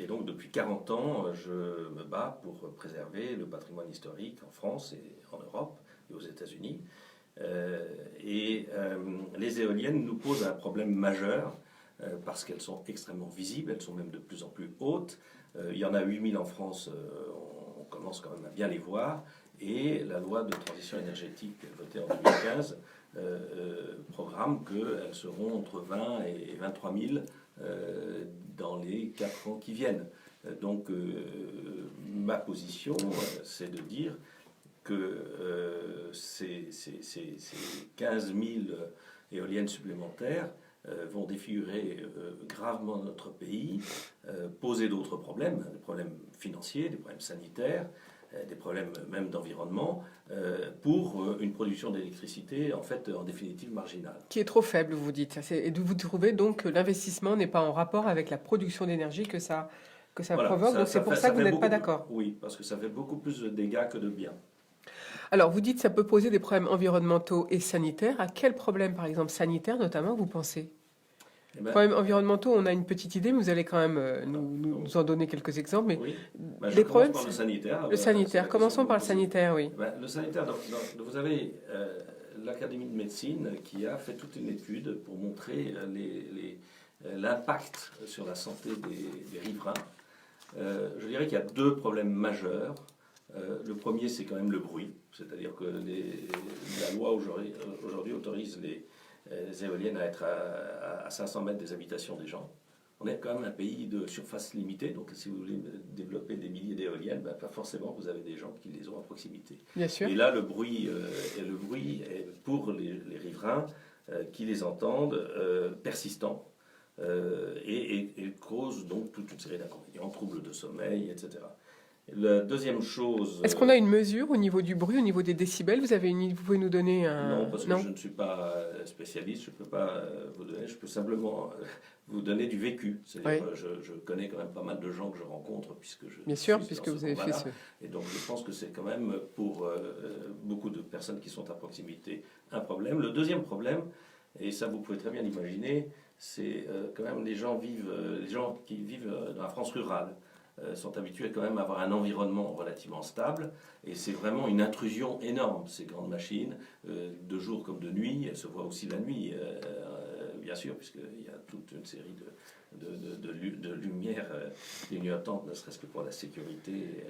donc depuis 40 ans, je me bats pour préserver le patrimoine historique en France et en Europe et aux États-Unis. Les éoliennes nous posent un problème majeur, parce qu'elles sont extrêmement visibles, elles sont même de plus en plus hautes. Il y en a 8000 en France, on commence quand même à bien les voir. Et la loi de transition énergétique votée en 2015 programme qu'elles seront entre 20 et 23 000 dans les 4 ans qui viennent. Donc ma position, c'est de dire que ces 15 000 éoliennes supplémentaires vont défigurer gravement notre pays, poser d'autres problèmes, des problèmes financiers, des problèmes sanitaires, des problèmes même d'environnement, pour une production d'électricité en définitive marginale. Qui est trop faible, vous dites. Et vous trouvez donc que l'investissement n'est pas en rapport avec la production d'énergie que ça provoque, donc c'est pour ça que vous n'êtes pas d'accord. Oui, parce que ça fait beaucoup plus de dégâts que de bien. Alors, vous dites que ça peut poser des problèmes environnementaux et sanitaires. À quel problème, par exemple, sanitaire notamment, vous pensez ? Problèmes environnementaux, on a une petite idée, mais vous allez quand même nous en donner quelques exemples. Mais oui. Les problèmes, par le sanitaire. Le sanitaire. Commençons par le sanitaire, oui. Le sanitaire, vous avez l'Académie de médecine qui a fait toute une étude pour montrer l'impact sur la santé des riverains. Je dirais qu'il y a 2 problèmes majeurs. Le premier, c'est quand même le bruit. C'est-à-dire que la loi aujourd'hui autorise les éoliennes à être à 500 mètres des habitations des gens. On est quand même un pays de surface limitée, donc si vous voulez développer des milliers d'éoliennes, pas forcément vous avez des gens qui les ont à proximité. Bien sûr. Et là, le bruit est pour les riverains qui les entendent persistant, et cause donc toute une série d'inconvénients, troubles de sommeil, etc. La deuxième chose... Est-ce qu'on a une mesure au niveau du bruit, au niveau des décibels? Vous pouvez nous donner un... Non, parce que je ne suis pas spécialiste, je ne peux pas vous donner, je peux simplement vous donner du vécu. C'est-à-dire, je connais quand même pas mal de gens que je rencontre, puisque je Bien sûr, suis puisque dans ce vous avez fait combat-là. ce... Et donc je pense que c'est quand même pour beaucoup de personnes qui sont à proximité un problème. Le deuxième problème, et ça vous pouvez très bien l'imaginer, c'est quand même les gens qui vivent dans la France rurale. Sont habitués quand même à avoir un environnement relativement stable, et c'est vraiment une intrusion énorme, ces grandes machines, de jour comme de nuit. Elles se voient aussi la nuit, bien sûr, puisqu'il y a toute une série de lumières clignotantes, ne serait-ce que pour la sécurité.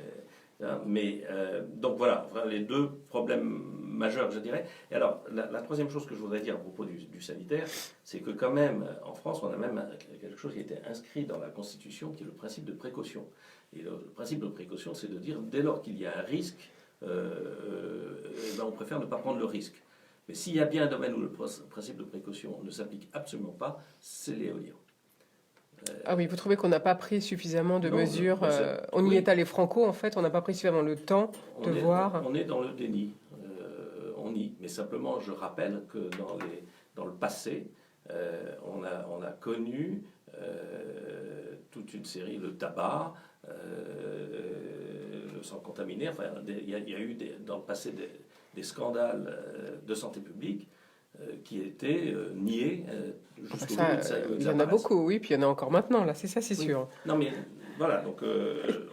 Donc voilà, les deux problèmes majeurs, je dirais. Et alors, la troisième chose que je voudrais dire à propos du sanitaire, c'est que quand même, en France, on a même quelque chose qui a été inscrit dans la Constitution, qui est le principe de précaution. Et le principe de précaution, c'est de dire, dès lors qu'il y a un risque, on préfère ne pas prendre le risque. Mais s'il y a bien un domaine où le principe de précaution ne s'applique absolument pas, c'est l'éolien. Ah oui, vous trouvez qu'on n'a pas pris suffisamment de mesures on y oui. est allé franco, en fait, on n'a pas pris suffisamment le temps de voir. On est dans le déni. Mais simplement, je rappelle que dans le passé, on a connu toute une série, le tabac, le sang contaminé. Enfin, il y a eu dans le passé des scandales de santé publique qui étaient niés jusqu'au jour où ça il y en a beaucoup, oui, puis il y en a encore maintenant, là, c'est ça, c'est sûr. Non, mais voilà, donc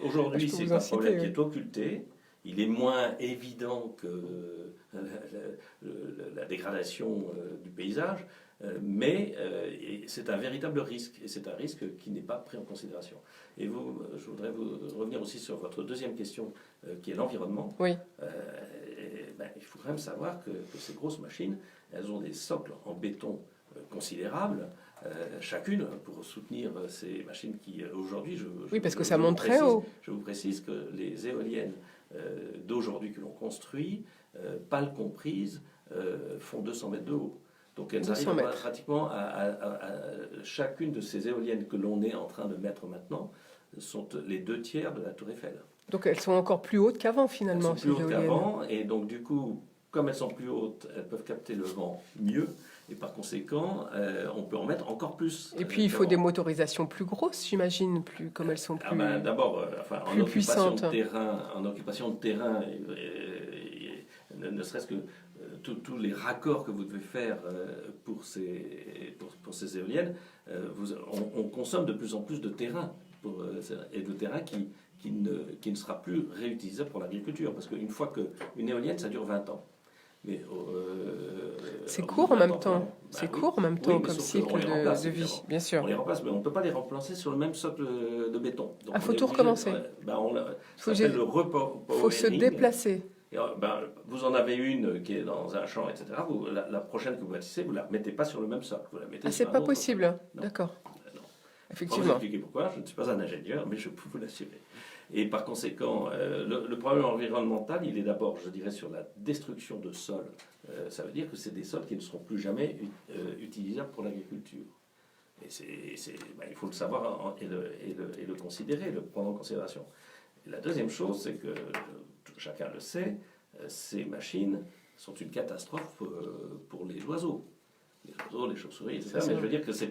aujourd'hui, c'est un problème qui est occulté. Il est moins évident que la dégradation du paysage, mais c'est un véritable risque, et c'est un risque qui n'est pas pris en considération. Et je voudrais vous revenir aussi sur votre deuxième question, qui est l'environnement. Oui. Il faut quand même savoir que ces grosses machines, elles ont des socles en béton considérables, chacune, pour soutenir ces machines qui, aujourd'hui... Oui, parce que ça monte très haut. Je vous précise que les éoliennes d'aujourd'hui que l'on construit, pales comprises, font 200 mètres de haut. Donc elles arrivent pratiquement à chacune de ces éoliennes que l'on est en train de mettre maintenant, sont les 2/3 de la Tour Eiffel. Donc elles sont encore plus hautes qu'avant, finalement. Elles sont plus hautes qu'avant, et donc du coup, comme elles sont plus hautes, elles peuvent capter le vent mieux, et par conséquent, on peut en mettre encore plus. Et puis il faut des motorisations plus grosses, j'imagine, comme elles sont plus, d'abord, plus puissantes. En occupation de terrain, ne serait-ce que tous les raccords que vous devez faire pour ces éoliennes, on consomme de plus en plus de terrain, et de terrain qui ne sera plus réutilisable pour l'agriculture, parce qu'une fois qu'une éolienne, ça dure 20 ans. Mais c'est court en même temps. C'est court en même temps comme cycle de vie, bien sûr. On les remplace, mais on ne peut pas les remplacer sur le même socle de béton. Il faut tout recommencer. Il faut se déplacer. Et, vous en avez une qui est dans un champ, etc. La prochaine que vous bâtissez, vous ne la remettez pas sur le même socle. Vous la mettez sur c'est pas possible. D'accord. Effectivement. Je vais vous expliquer pourquoi. Je ne suis pas un ingénieur, mais je peux vous l'assurer. Et par conséquent, le problème environnemental, il est d'abord, je dirais, sur la destruction de sols. Ça veut dire que c'est des sols qui ne seront plus jamais utilisables pour l'agriculture. Et il faut le savoir et le considérer, le prendre en considération. Et la deuxième chose, c'est que, chacun le sait, ces machines sont une catastrophe pour les oiseaux. Les oiseaux, les chauves-souris, etc. Mais je veux dire que je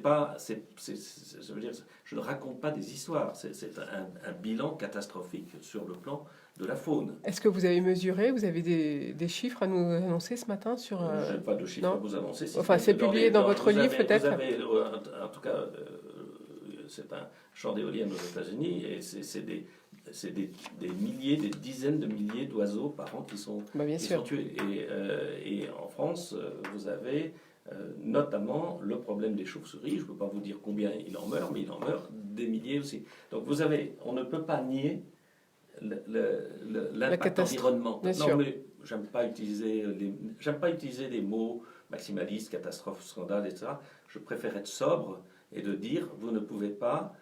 ne raconte pas des histoires. C'est un bilan catastrophique sur le plan de la faune. Est-ce que vous avez mesuré, vous avez des chiffres à nous annoncer ce matin sur... Je n'ai pas de chiffres à vous annoncer. Enfin, c'est publié dans votre livre, peut-être. En tout cas, c'est un champ d'éoliennes aux États-Unis, et c'est des milliers, des dizaines de milliers d'oiseaux par an qui sont tués. Et en France, vous avez notamment le problème des chauves-souris. Je ne peux pas vous dire combien il en meurt, mais il en meurt des milliers aussi. Donc on ne peut pas nier l'impact environnemental. Non, mais j'aime pas utiliser des mots maximalistes, catastrophe, scandale, etc. Je préfère être sobre et de dire vous ne pouvez pas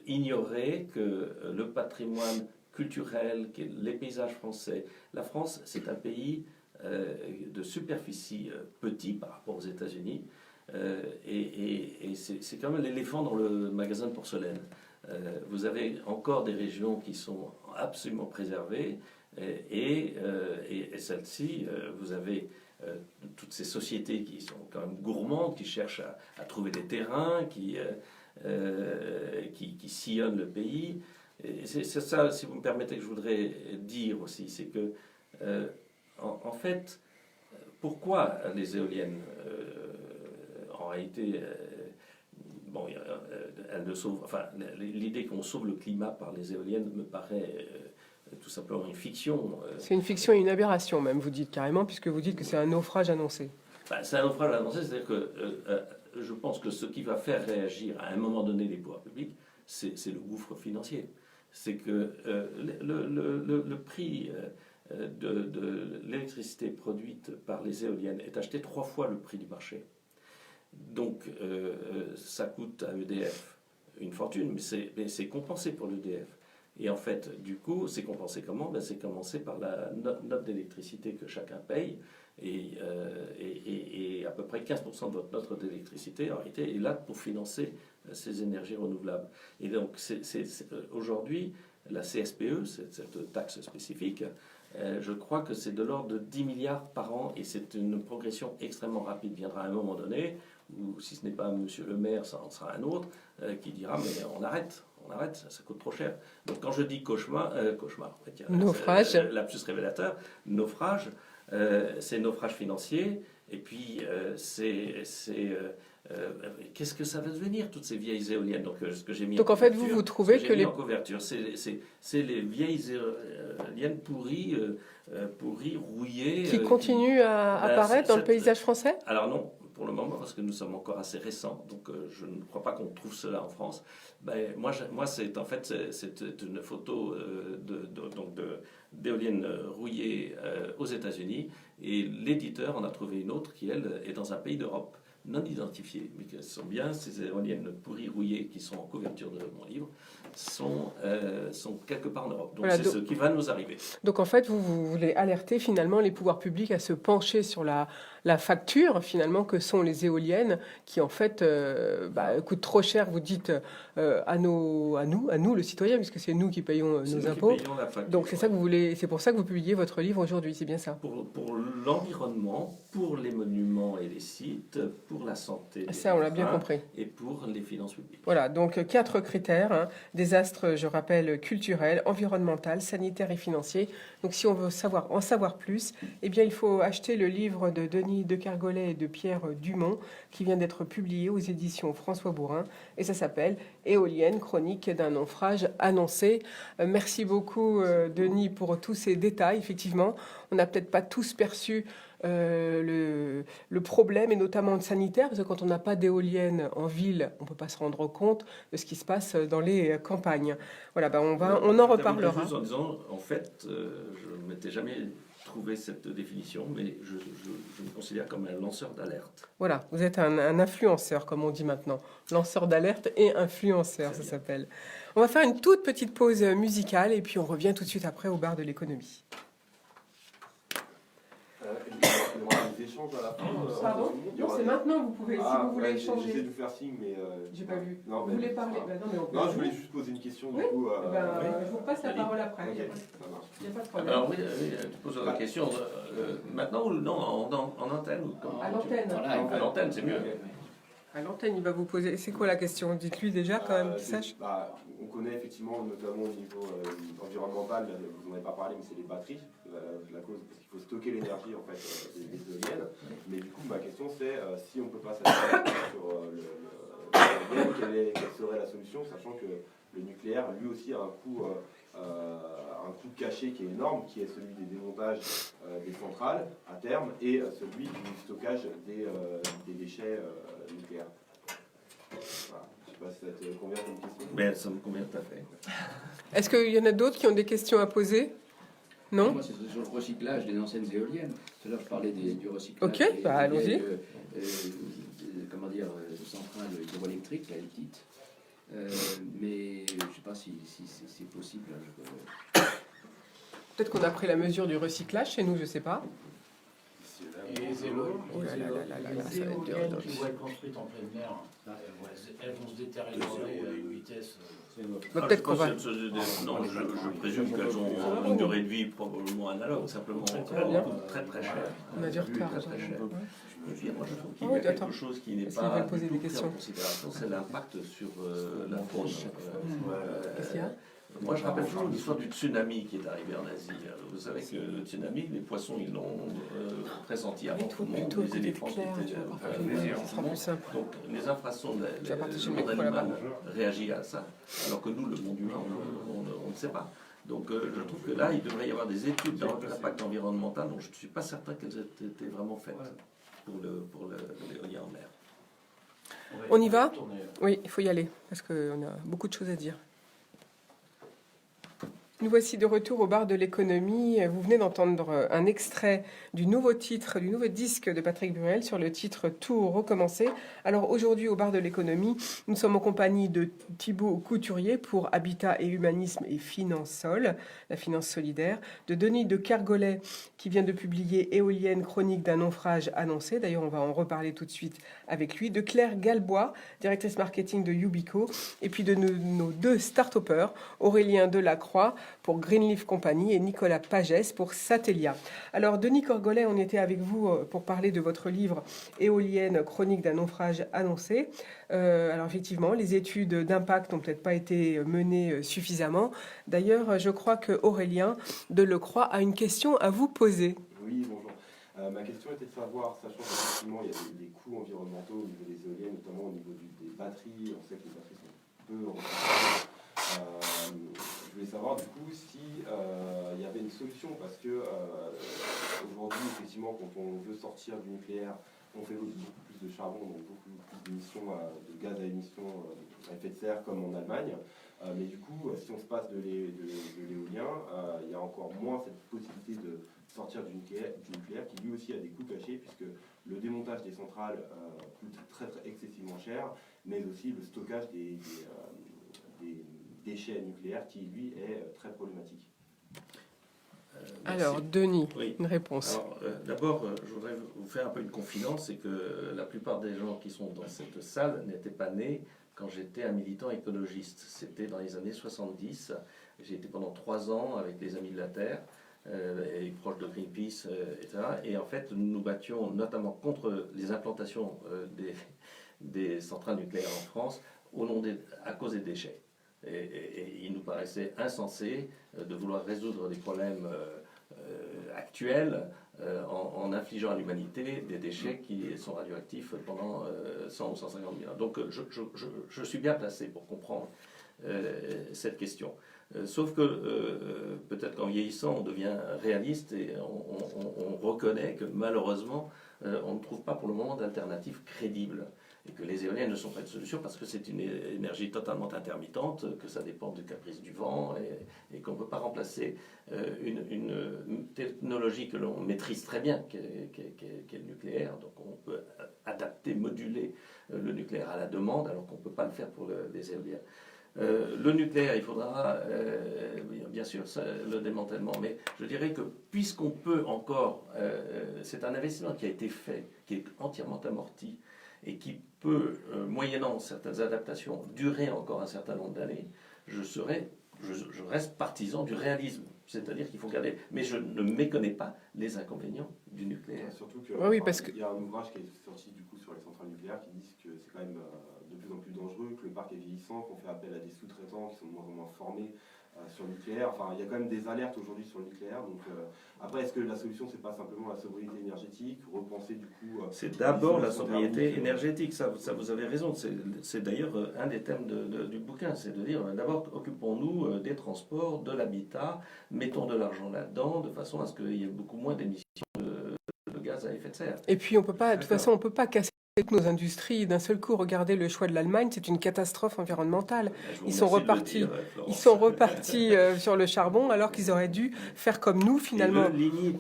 ignorer que le patrimoine culturel, les paysages français. La France, c'est un pays de superficie petit par rapport aux États-Unis, et c'est quand même l'éléphant dans le magasin de porcelaine. Vous avez encore des régions qui sont absolument préservées. Et celle-ci, vous avez toutes ces sociétés qui sont quand même gourmandes, qui cherchent à trouver des terrains, qui sillonnent le pays. Et c'est ça, si vous me permettez, que je voudrais dire aussi, c'est que, en fait, pourquoi les éoliennes, en réalité, bon, elles ne sauvent, enfin, l'idée qu'on sauve le climat par les éoliennes me paraît tout simplement une fiction. C'est une fiction et une aberration même, vous dites carrément, puisque vous dites que c'est un naufrage annoncé. Ben, c'est un naufrage annoncé, c'est-à-dire que je pense que ce qui va faire réagir à un moment donné les pouvoirs publics, c'est le gouffre financier. C'est que le prix de l'électricité produite par les éoliennes est acheté 3 fois le prix du marché. Donc ça coûte à EDF une fortune, mais c'est compensé pour l'EDF. Et en fait, du coup, c'est compensé comment? Ben, c'est compensé par la note d'électricité que chacun paye. Et à peu près 15% de votre note d'électricité, en réalité, est là pour financer ces énergies renouvelables. Et donc, aujourd'hui, la CSPE, cette taxe spécifique, je crois que c'est de l'ordre de 10 milliards par an, et c'est une progression extrêmement rapide. Il viendra un moment donné, où si ce n'est pas Monsieur le maire, ça en sera un autre, qui dira, mais on arrête, ça coûte trop cher. Donc quand je dis cauchemar, en fait, Naufrage. Lapsus révélateur, naufrage, c'est naufrage financier, et puis qu'est-ce que ça va devenir, toutes ces vieilles éoliennes? Donc, ce que j'ai mis Donc en fait, vous trouvez que les... en couverture, c'est les vieilles éoliennes pourries, rouillées... qui continuent à apparaître dans le paysage français? Alors non, pour le moment, parce que nous sommes encore assez récents, donc je ne crois pas qu'on trouve cela en France. Ben, moi c'est en fait c'est une photo d'éoliennes rouillées aux États-Unis, et l'éditeur en a trouvé une autre qui, elle, est dans un pays d'Europe non identifiés, mais que ce sont bien ces éoliennes pourries rouillées qui sont en couverture de mon livre, sont quelque part en Europe. Donc voilà, c'est ce qui va nous arriver. Donc en fait, vous voulez alerter finalement les pouvoirs publics à se pencher sur la facture finalement que sont les éoliennes, qui en fait coûtent trop cher, vous dites, à nous le citoyen, puisque c'est nous qui payons nos impôts. Donc c'est ça que vous voulez, c'est pour ça que vous publiez votre livre aujourd'hui, c'est bien ça? Pour l'environnement, pour les monuments et les sites, pour la santé. Ça, on l'a bien compris. Et pour les finances publiques. Voilà, donc 4 critères, hein. Désastre, je rappelle, culturel, environnemental, sanitaire et financier. Donc si on veut en savoir plus, eh bien il faut acheter le livre de Denis Dekergolais et de Pierre Dumont, qui vient d'être publié aux éditions François Bourin, et ça s'appelle Éolienne, chronique d'un naufrage annoncé. Merci beaucoup Denis pour tous ces détails. Effectivement, on n'a peut-être pas tous perçu le problème, et notamment sanitaire, parce que quand on n'a pas d'éolienne en ville, on ne peut pas se rendre compte de ce qui se passe dans les campagnes. Voilà, on en reparlera. Juste en disant, en fait, je ne m'étais jamais trouvé cette définition, mais je me considère comme un lanceur d'alerte. Voilà, vous êtes un influenceur, comme on dit maintenant. Lanceur d'alerte et influenceur, ça s'appelle. On va faire une toute petite pause musicale, et puis on revient tout de suite après au bar de l'économie. Il y aura des échanges à la fin. Pardon? Non, c'est maintenant, vous pouvez, si vous voulez échanger. J'essaie de vous faire signe, mais... J'ai pas vu. Non, Vous voulez parler? Non, je voulais juste poser une question, du oui. coup. Je vous repasse la parole après. Ok, ça marche. Il n'y a pas de problème. Alors oui, tu poses la question maintenant ou non, en antenne ou comment? À l'antenne. À l'antenne, c'est mieux. À l'antenne, il va vous poser... C'est quoi la question? Dites-lui déjà, quand même, qu'il sache. On connaît effectivement, notamment au niveau environnemental, vous n'en avez pas parlé, mais c'est les batteries, la cause, parce qu'il faut stocker l'énergie en fait des éoliennes. Mais du coup, ma question c'est si on ne peut pas s'assurer sur l'éolienne, quelle serait la solution, sachant que le nucléaire, lui aussi, a un coût caché qui est énorme, qui est celui des démontages des centrales à terme et celui du stockage des déchets nucléaires. Voilà. Je ne sais pas si ça te convient comme question. Mais ça me convient tout à fait. Est-ce qu'il y en a d'autres qui ont des questions à poser? Non? Moi, c'est sur le recyclage des anciennes éoliennes. Tout à l'heure, je parlais du recyclage. Ok, allons-y. Comment dire, centrales hydroélectriques, la petite. Mais je ne sais pas si c'est possible. Peut-être qu'on a pris la mesure du recyclage chez nous, je ne sais pas. Et les Oh là là là là là là, ça va être dur, éoliennes donc. qui vont être construites en pleine mer, elles vont se détériorer à une vitesse. Bah, peut-être qu'on va... Non, je présume qu'elles ont une durée de vie probablement analogue, simplement bien. très très cher. On a du retard. Très, très cher. Et puis moi je trouve qu'il Ah y oui, a quelque attends. chose qui n'est Est-ce qu'ils pas veulent poser du des tout pris questions en considération, c'est l'impact sur la faune. Qu'est-ce qu'il y a? Moi, je rappelle toujours l'histoire du tsunami qui est arrivé en Asie. Vous savez que le tsunami, les poissons, ils l'ont pressenti avant tout le monde. Plutôt Les côté éléphants clair, qui tu étaient vas partager, ça sera plus simple. donc les infrasons, Tu vas partager le le monde micro là-bas. animal réagit à ça, alors que nous, le monde humain, on ne sait pas. Donc je trouve que là, il devrait y avoir des études dans l'impact environnemental, dont je ne suis pas certain qu'elles aient été vraiment faites pour l'éolien en mer. On y va? Oui, il faut y aller, parce qu'on a beaucoup de choses à dire. Nous voici de retour au bar de l'économie. Vous venez d'entendre un extrait du nouveau titre, du nouveau disque de Patrick Bruel sur le titre Tout recommencer. Alors aujourd'hui au bar de l'économie, nous sommes en compagnie de Thibaut Couturier pour Habitat et Humanisme et Finance Sol, la finance solidaire, de Denis de Kergolais qui vient de publier Éolienne, chronique d'un naufrage annoncé. D'ailleurs, on va en reparler tout de suite avec lui. De Claire Galbois, directrice marketing de Yubico. Et puis de nos deux start-upers, Aurélien Delacroix pour Greenleaf Company et Nicolas Pagès pour Satellia. Alors, Denis Kergolais, on était avec vous pour parler de votre livre Éolienne, chronique d'un naufrage annoncé. Alors, effectivement, les études d'impact n'ont peut-être pas été menées suffisamment. D'ailleurs, je crois que Aurélien Delacroix a une question à vous poser. Oui, bonjour. Ma question était de savoir, sachant qu'effectivement il y a des coûts environnementaux au niveau des éoliennes, notamment au niveau des batteries, on sait que les batteries sont peu recyclables. Je voulais savoir du coup si il y avait une solution, parce que aujourd'hui, effectivement, quand on veut sortir du nucléaire, on fait beaucoup plus de charbon, donc beaucoup plus d'émissions de gaz à à effet de serre, comme en Allemagne. Mais du coup, si on se passe de l'éolien, il y a encore moins cette possibilité de sortir du nucléaire qui lui aussi a des coûts cachés, puisque le démontage des centrales coûte très excessivement cher, mais aussi le stockage des déchets nucléaires qui lui est très problématique. Alors, Denis, Oui. une réponse. Alors, d'abord, je voudrais vous faire un peu une confidence, c'est que la plupart des gens qui sont dans cette salle n'étaient pas nés quand j'étais un militant écologiste. C'était dans les années 70. J'ai été pendant 3 ans avec les Amis de la Terre, et proches de Greenpeace, etc. Et en fait, nous nous battions notamment contre les implantations des centrales nucléaires en France à cause des déchets. Et il nous paraissait insensé de vouloir résoudre des problèmes actuels en infligeant à l'humanité des déchets qui sont radioactifs pendant 100 ou 150 000 ans. Donc je suis bien placé pour comprendre cette question. Sauf que peut-être qu'en vieillissant, on devient réaliste et on reconnaît que malheureusement, on ne trouve pas pour le moment d'alternative crédible. Et que les éoliennes ne sont pas une solution parce que c'est une énergie totalement intermittente, que ça dépend du caprice du vent et qu'on ne peut pas remplacer une technologie que l'on maîtrise très bien, qui est le nucléaire. Donc on peut adapter, moduler le nucléaire à la demande, alors qu'on ne peut pas le faire pour les éoliennes. Le nucléaire, il faudra bien sûr le démantèlement, mais je dirais que puisqu'on peut encore, c'est un investissement qui a été fait, qui est entièrement amorti, et qui peut, moyennant certaines adaptations, durer encore un certain nombre d'années, je reste partisan du réalisme. C'est-à-dire qu'il faut garder... Mais je ne méconnais pas les inconvénients du nucléaire. Surtout que, Oui, parce que... il y a un ouvrage qui est sorti du coup sur les centrales nucléaires qui disent que c'est quand même de plus en plus dangereux, que le parc est vieillissant, qu'on fait appel à des sous-traitants qui sont de moins en moins formés sur le nucléaire. Enfin, il y a quand même des alertes aujourd'hui sur le nucléaire. Donc, après, est-ce que la solution, c'est pas simplement la sobriété énergétique, repenser du coup... c'est d'abord la sobriété énergétique, ça vous avez raison. C'est d'ailleurs un des thèmes du bouquin, c'est de dire d'abord occupons-nous des transports, de l'habitat, mettons de l'argent là-dedans, de façon à ce qu'il y ait beaucoup moins d'émissions de gaz à effet de serre. Et puis, on peut pas, de toute façon, on ne peut pas casser nos industries d'un seul coup. Regardez le choix de l'Allemagne, c'est une catastrophe environnementale. Ils sont repartis sur le charbon alors qu'ils auraient dû faire comme nous finalement.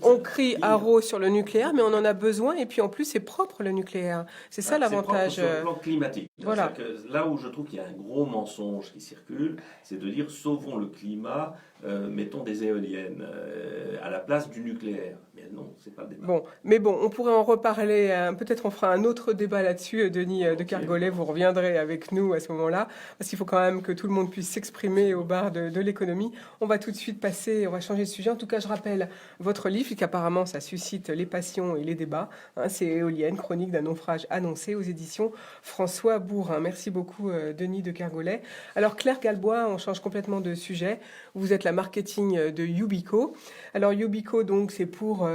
On crie haro sur le nucléaire, mais on en a besoin et puis en plus c'est propre le nucléaire. C'est ça l'avantage. C'est propre sur le plan climatique. Voilà. Que là où je trouve qu'il y a un gros mensonge qui circule, c'est de dire sauvons le climat mettons des éoliennes à la place du nucléaire. Mais non, c'est pas le débat. Bon, mais bon, on pourrait en reparler. Peut-être on fera un autre débat là-dessus. Denis de Kergolay, vous reviendrez avec nous à ce moment-là, parce qu'il faut quand même que tout le monde puisse s'exprimer au bar de l'économie. On va tout de suite passer, on va changer de sujet. En tout cas, je rappelle votre livre, qu'apparemment ça suscite les passions et les débats. C'est Éolienne, chronique d'un naufrage annoncé aux éditions François Bourin. Merci beaucoup, Denis de Kergolay. Alors, Claire Galbois, on change complètement de sujet. Vous êtes la marketing de Yubico. Alors, Yubico, donc, c'est pour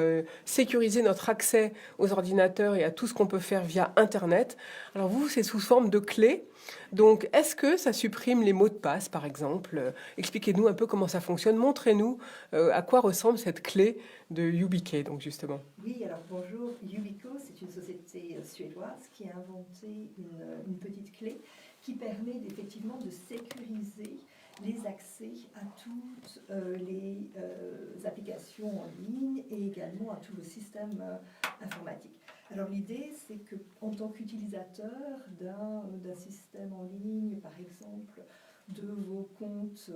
sécuriser notre accès aux ordinateurs et à tout ce qu'on peut faire via Internet. Alors vous, c'est sous forme de clés. Donc, est-ce que ça supprime les mots de passe, par exemple? Expliquez-nous un peu comment ça fonctionne. Montrez-nous à quoi ressemble cette clé de YubiKey, donc justement. Oui, alors bonjour. Yubico, c'est une société suédoise qui a inventé une petite clé qui permet effectivement de sécuriser les accès à toutes les applications en ligne et également à tous vos systèmes informatiques. Alors l'idée, c'est que en tant qu'utilisateur d'un système en ligne, par exemple, de vos comptes,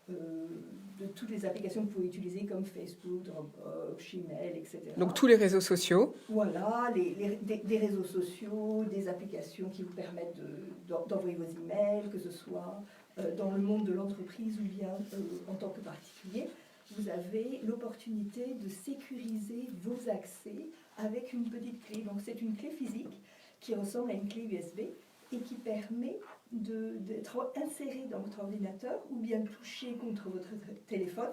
de toutes les applications que vous pouvez utiliser comme Facebook, Dropbox, Gmail, etc. Donc tous les réseaux sociaux. Voilà, des réseaux sociaux, des applications qui vous permettent d'envoyer vos emails, que ce soit dans le monde de l'entreprise ou bien en tant que particulier. Vous avez l'opportunité de sécuriser vos accès avec une petite clé. Donc c'est une clé physique qui ressemble à une clé USB et qui permet d'être insérée dans votre ordinateur ou bien touchée contre votre téléphone.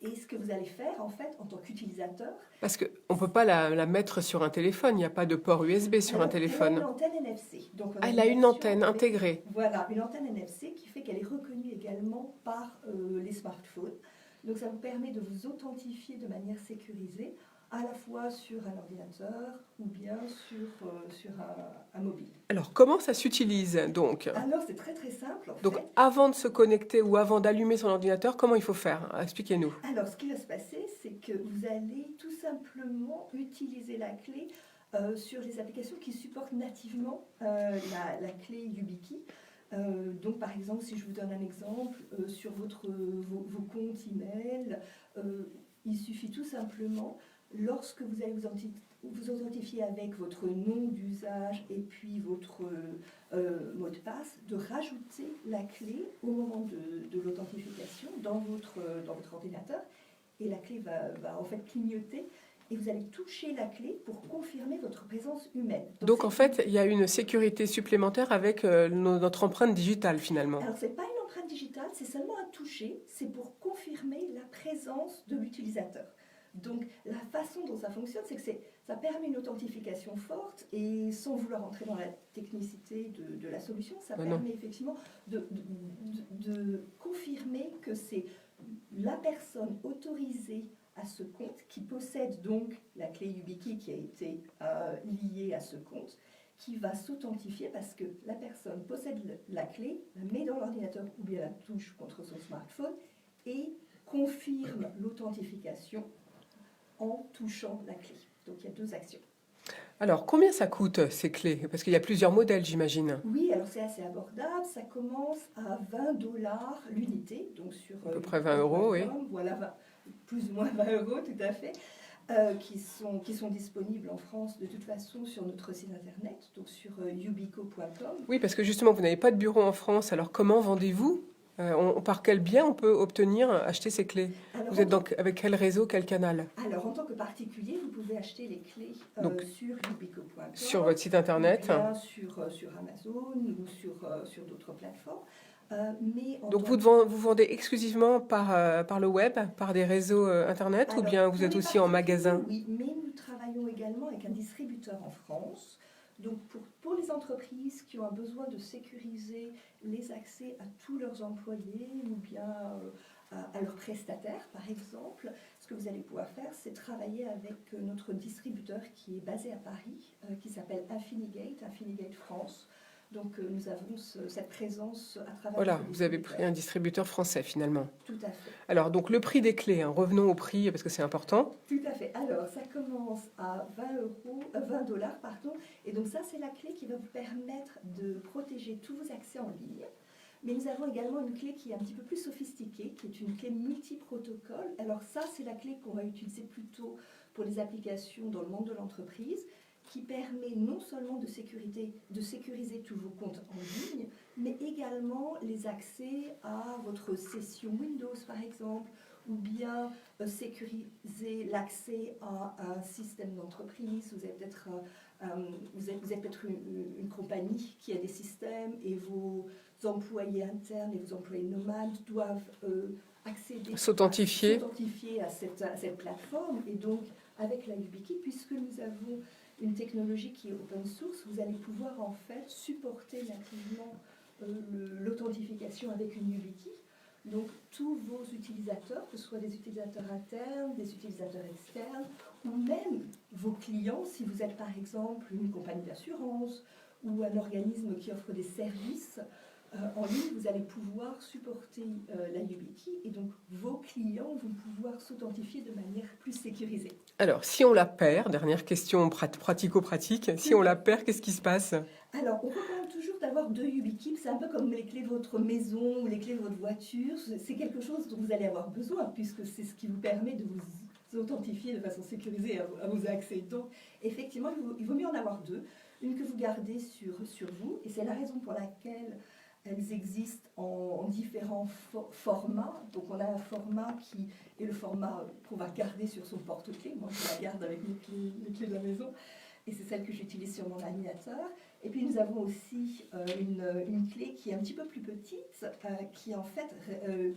Et ce que vous allez faire, en fait, en tant qu'utilisateur... Parce qu'on ne peut pas la mettre sur un téléphone, il n'y a pas de port USB sur un téléphone. Elle a une antenne NFC. Donc elle a une antenne intégrée. Voilà, une antenne NFC qui fait qu'elle est reconnue également par les smartphones. Donc ça vous permet de vous authentifier de manière sécurisée, à la fois sur un ordinateur ou bien sur un mobile. Alors, comment ça s'utilise donc? Alors, c'est très très simple. Donc, avant de se connecter ou avant d'allumer son ordinateur, comment il faut faire? Expliquez-nous. Alors, ce qui va se passer, c'est que vous allez tout simplement utiliser la clé sur les applications qui supportent nativement la clé YubiKey. Donc, par exemple, si je vous donne un exemple, sur vos comptes email, il suffit tout simplement, lorsque vous allez vous authentifier avec votre nom d'usage et puis votre mot de passe, de rajouter la clé au moment de l'authentification dans votre ordinateur. Et la clé va en fait clignoter. Et vous allez toucher la clé pour confirmer votre présence humaine. Donc en fait, il y a une sécurité supplémentaire avec notre empreinte digitale finalement. Alors, ce n'est pas une empreinte digitale, c'est seulement un toucher. C'est pour confirmer la présence de l'utilisateur. Donc, la façon dont ça fonctionne, c'est que ça permet une authentification forte et sans vouloir entrer dans la technicité de la solution, ça permet effectivement de confirmer que c'est la personne autorisée à ce compte, qui possède donc la clé YubiKey qui a été liée à ce compte, qui va s'authentifier parce que la personne possède la clé, la met dans l'ordinateur ou bien la touche contre son smartphone et confirme l'authentification en touchant la clé. Donc il y a deux actions. Alors, combien ça coûte ces clés? Parce qu'il y a plusieurs modèles, j'imagine. Oui, alors c'est assez abordable. Ça commence à $20 l'unité, donc sur à peu près 20 euros, oui. Voilà, plus ou moins 20 euros, tout à fait, qui sont disponibles en France de toute façon sur notre site internet, donc sur yubico.com. Oui, parce que justement, vous n'avez pas de bureau en France. Alors, comment vendez-vous? Par quel bien on peut acheter ces clés? Alors, vous êtes donc avec quel réseau, quel canal? Alors, en tant que particulier, vous pouvez acheter les clés sur yubico.com. Sur votre site internet? Sur Amazon ou sur d'autres plateformes. Donc vous vendez exclusivement par le web, par des réseaux internet, ou bien vous êtes aussi en magasin? Oui, mais nous travaillons également avec un distributeur en France. Donc pour les entreprises qui ont un besoin de sécuriser les accès à tous leurs employés ou bien à leurs prestataires, par exemple, ce que vous allez pouvoir faire, c'est travailler avec notre distributeur qui est basé à Paris, qui s'appelle Infinigate France. Donc nous avons cette présence à travers... Voilà, vous avez pris un distributeur français finalement. Tout à fait. Alors donc le prix des clés, revenons au prix parce que c'est important. Tout à fait. Alors ça commence à $20, pardon. Et donc ça c'est la clé qui va vous permettre de protéger tous vos accès en ligne. Mais nous avons également une clé qui est un petit peu plus sophistiquée, qui est une clé multi-protocole. Alors ça, c'est la clé qu'on va utiliser plutôt pour les applications dans le monde de l'entreprise, qui permet non seulement de sécuriser tous vos comptes en ligne, mais également les accès à votre session Windows, par exemple, ou bien sécuriser l'accès à un système d'entreprise. Vous êtes peut-être une compagnie qui a des systèmes et vos employés internes et vos employés nomades doivent accéder, S'authentifier à cette plateforme. Et donc, avec la YubiKey, puisque nous avons une technologie qui est open source, vous allez pouvoir en fait supporter nativement l'authentification avec une YubiKey. Donc tous vos utilisateurs, que ce soit des utilisateurs internes, des utilisateurs externes, ou même vos clients, si vous êtes par exemple une compagnie d'assurance ou un organisme qui offre des services en ligne, vous allez pouvoir supporter la YubiKey et donc vos clients vont pouvoir s'authentifier de manière plus sécurisée. Alors, si on la perd, dernière question pratico-pratique, si on la perd, qu'est-ce qui se passe? Alors, on recommande toujours d'avoir 2 YubiKey. C'est un peu comme les clés de votre maison ou les clés de votre voiture. C'est quelque chose dont vous allez avoir besoin puisque c'est ce qui vous permet de vous authentifier de façon sécurisée à vos accès. Donc, effectivement, il vaut mieux en avoir 2. Une que vous gardez sur vous, et c'est la raison pour laquelle elles existent en différents formats. Donc on a un format qui est le format qu'on va garder sur son porte-clés. Moi, je la garde avec les clés de la maison. Et c'est celle que j'utilise sur mon ordinateur. Et puis nous avons aussi une clé qui est un petit peu plus petite, qui en fait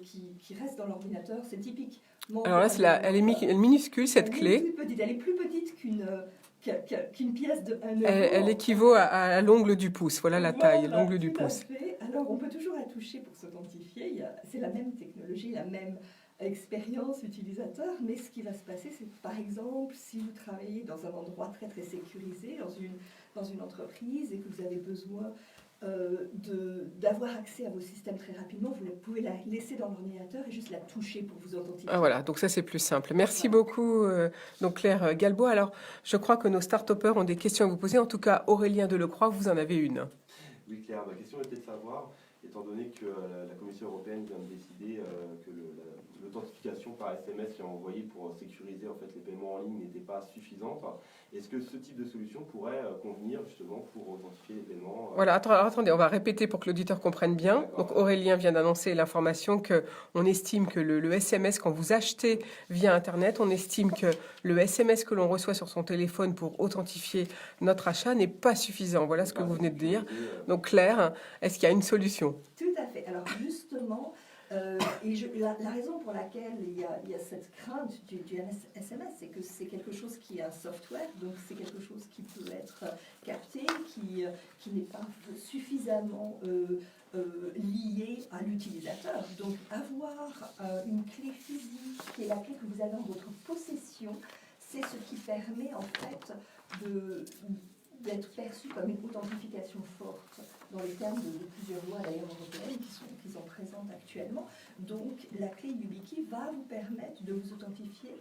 qui reste dans l'ordinateur. C'est typique. Alors là, elle est minuscule, cette clé. Elle est plus petite qu'une pièce de 1 euro. Elle équivaut à l'ongle du pouce. Voilà la taille, l'ongle du tout à pouce. fait. Alors, on peut toujours la toucher pour s'authentifier. C'est la même technologie, la même expérience utilisateur. Mais ce qui va se passer, c'est que, par exemple, si vous travaillez dans un endroit très, très sécurisé, dans une entreprise, et que vous avez besoin d'avoir accès à vos systèmes très rapidement, vous pouvez la laisser dans l'ordinateur et juste la toucher pour vous authentifier. Ah, voilà, donc ça c'est plus simple. Merci beaucoup, donc Claire Galbois. Alors, je crois que nos start-upers ont des questions à vous poser. En tout cas, Aurélien Delecroix, vous en avez une. Oui, Claire, ma question était de savoir, étant donné que la Commission européenne vient de décider que l'authentification par SMS qui est envoyée pour sécuriser en fait, les paiements en ligne n'était pas suffisante, est-ce que ce type de solution pourrait convenir justement pour authentifier les paiements Voilà, attendez, on va répéter pour que l'auditeur comprenne bien. D'accord. Donc Aurélien vient d'annoncer l'information qu'on estime que le SMS, quand vous achetez via Internet, on estime que le SMS que l'on reçoit sur son téléphone pour authentifier notre achat n'est pas suffisant. Voilà ce que vous venez de dire. Donc Claire, est-ce qu'il y a une solution? Tout à fait. Alors justement, la raison pour laquelle il y a cette crainte du SMS, c'est que c'est quelque chose qui est un software, donc c'est quelque chose qui peut être capté, qui n'est pas suffisamment lié à l'utilisateur. Donc avoir une clé physique, qui est la clé que vous avez en votre possession, c'est ce qui permet en fait d'être perçu comme une authentification forte dans les termes de plusieurs lois d'ailleurs européennes qui sont présentes actuellement. Donc la clé YubiKey va vous permettre de vous authentifier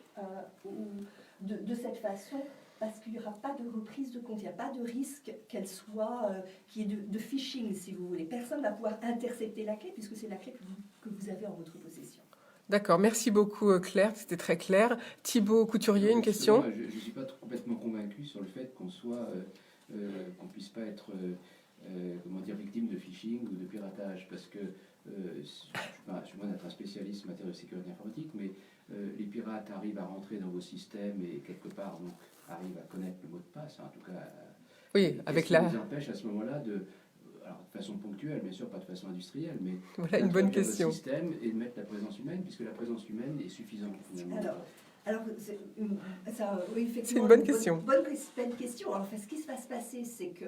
de cette façon parce qu'il n'y aura pas de reprise de compte, il n'y a pas de risque qu'elle soit, qu'il y ait de phishing si vous voulez. Personne ne va pouvoir intercepter la clé puisque c'est la clé que vous avez en votre possession. D'accord, merci beaucoup Claire, c'était très clair. Thibaut Couturier, une question? Je ne suis pas complètement convaincu sur le fait qu'on puisse pas être victime de phishing ou de piratage, parce que je suis loin d'être un spécialiste en matière de sécurité informatique, mais les pirates arrivent à rentrer dans vos systèmes et quelque part donc arrivent à connaître le mot de passe, en tout cas. Oui, avec la... Ça nous empêche à ce moment-là alors de façon ponctuelle, bien sûr, pas de façon industrielle, mais Voilà une bonne question. Le système et de mettre la présence humaine, puisque la présence humaine est suffisante finalement. Alors oui, effectivement, c'est une bonne question. Bonne question. Alors, ce qui va se passer, c'est que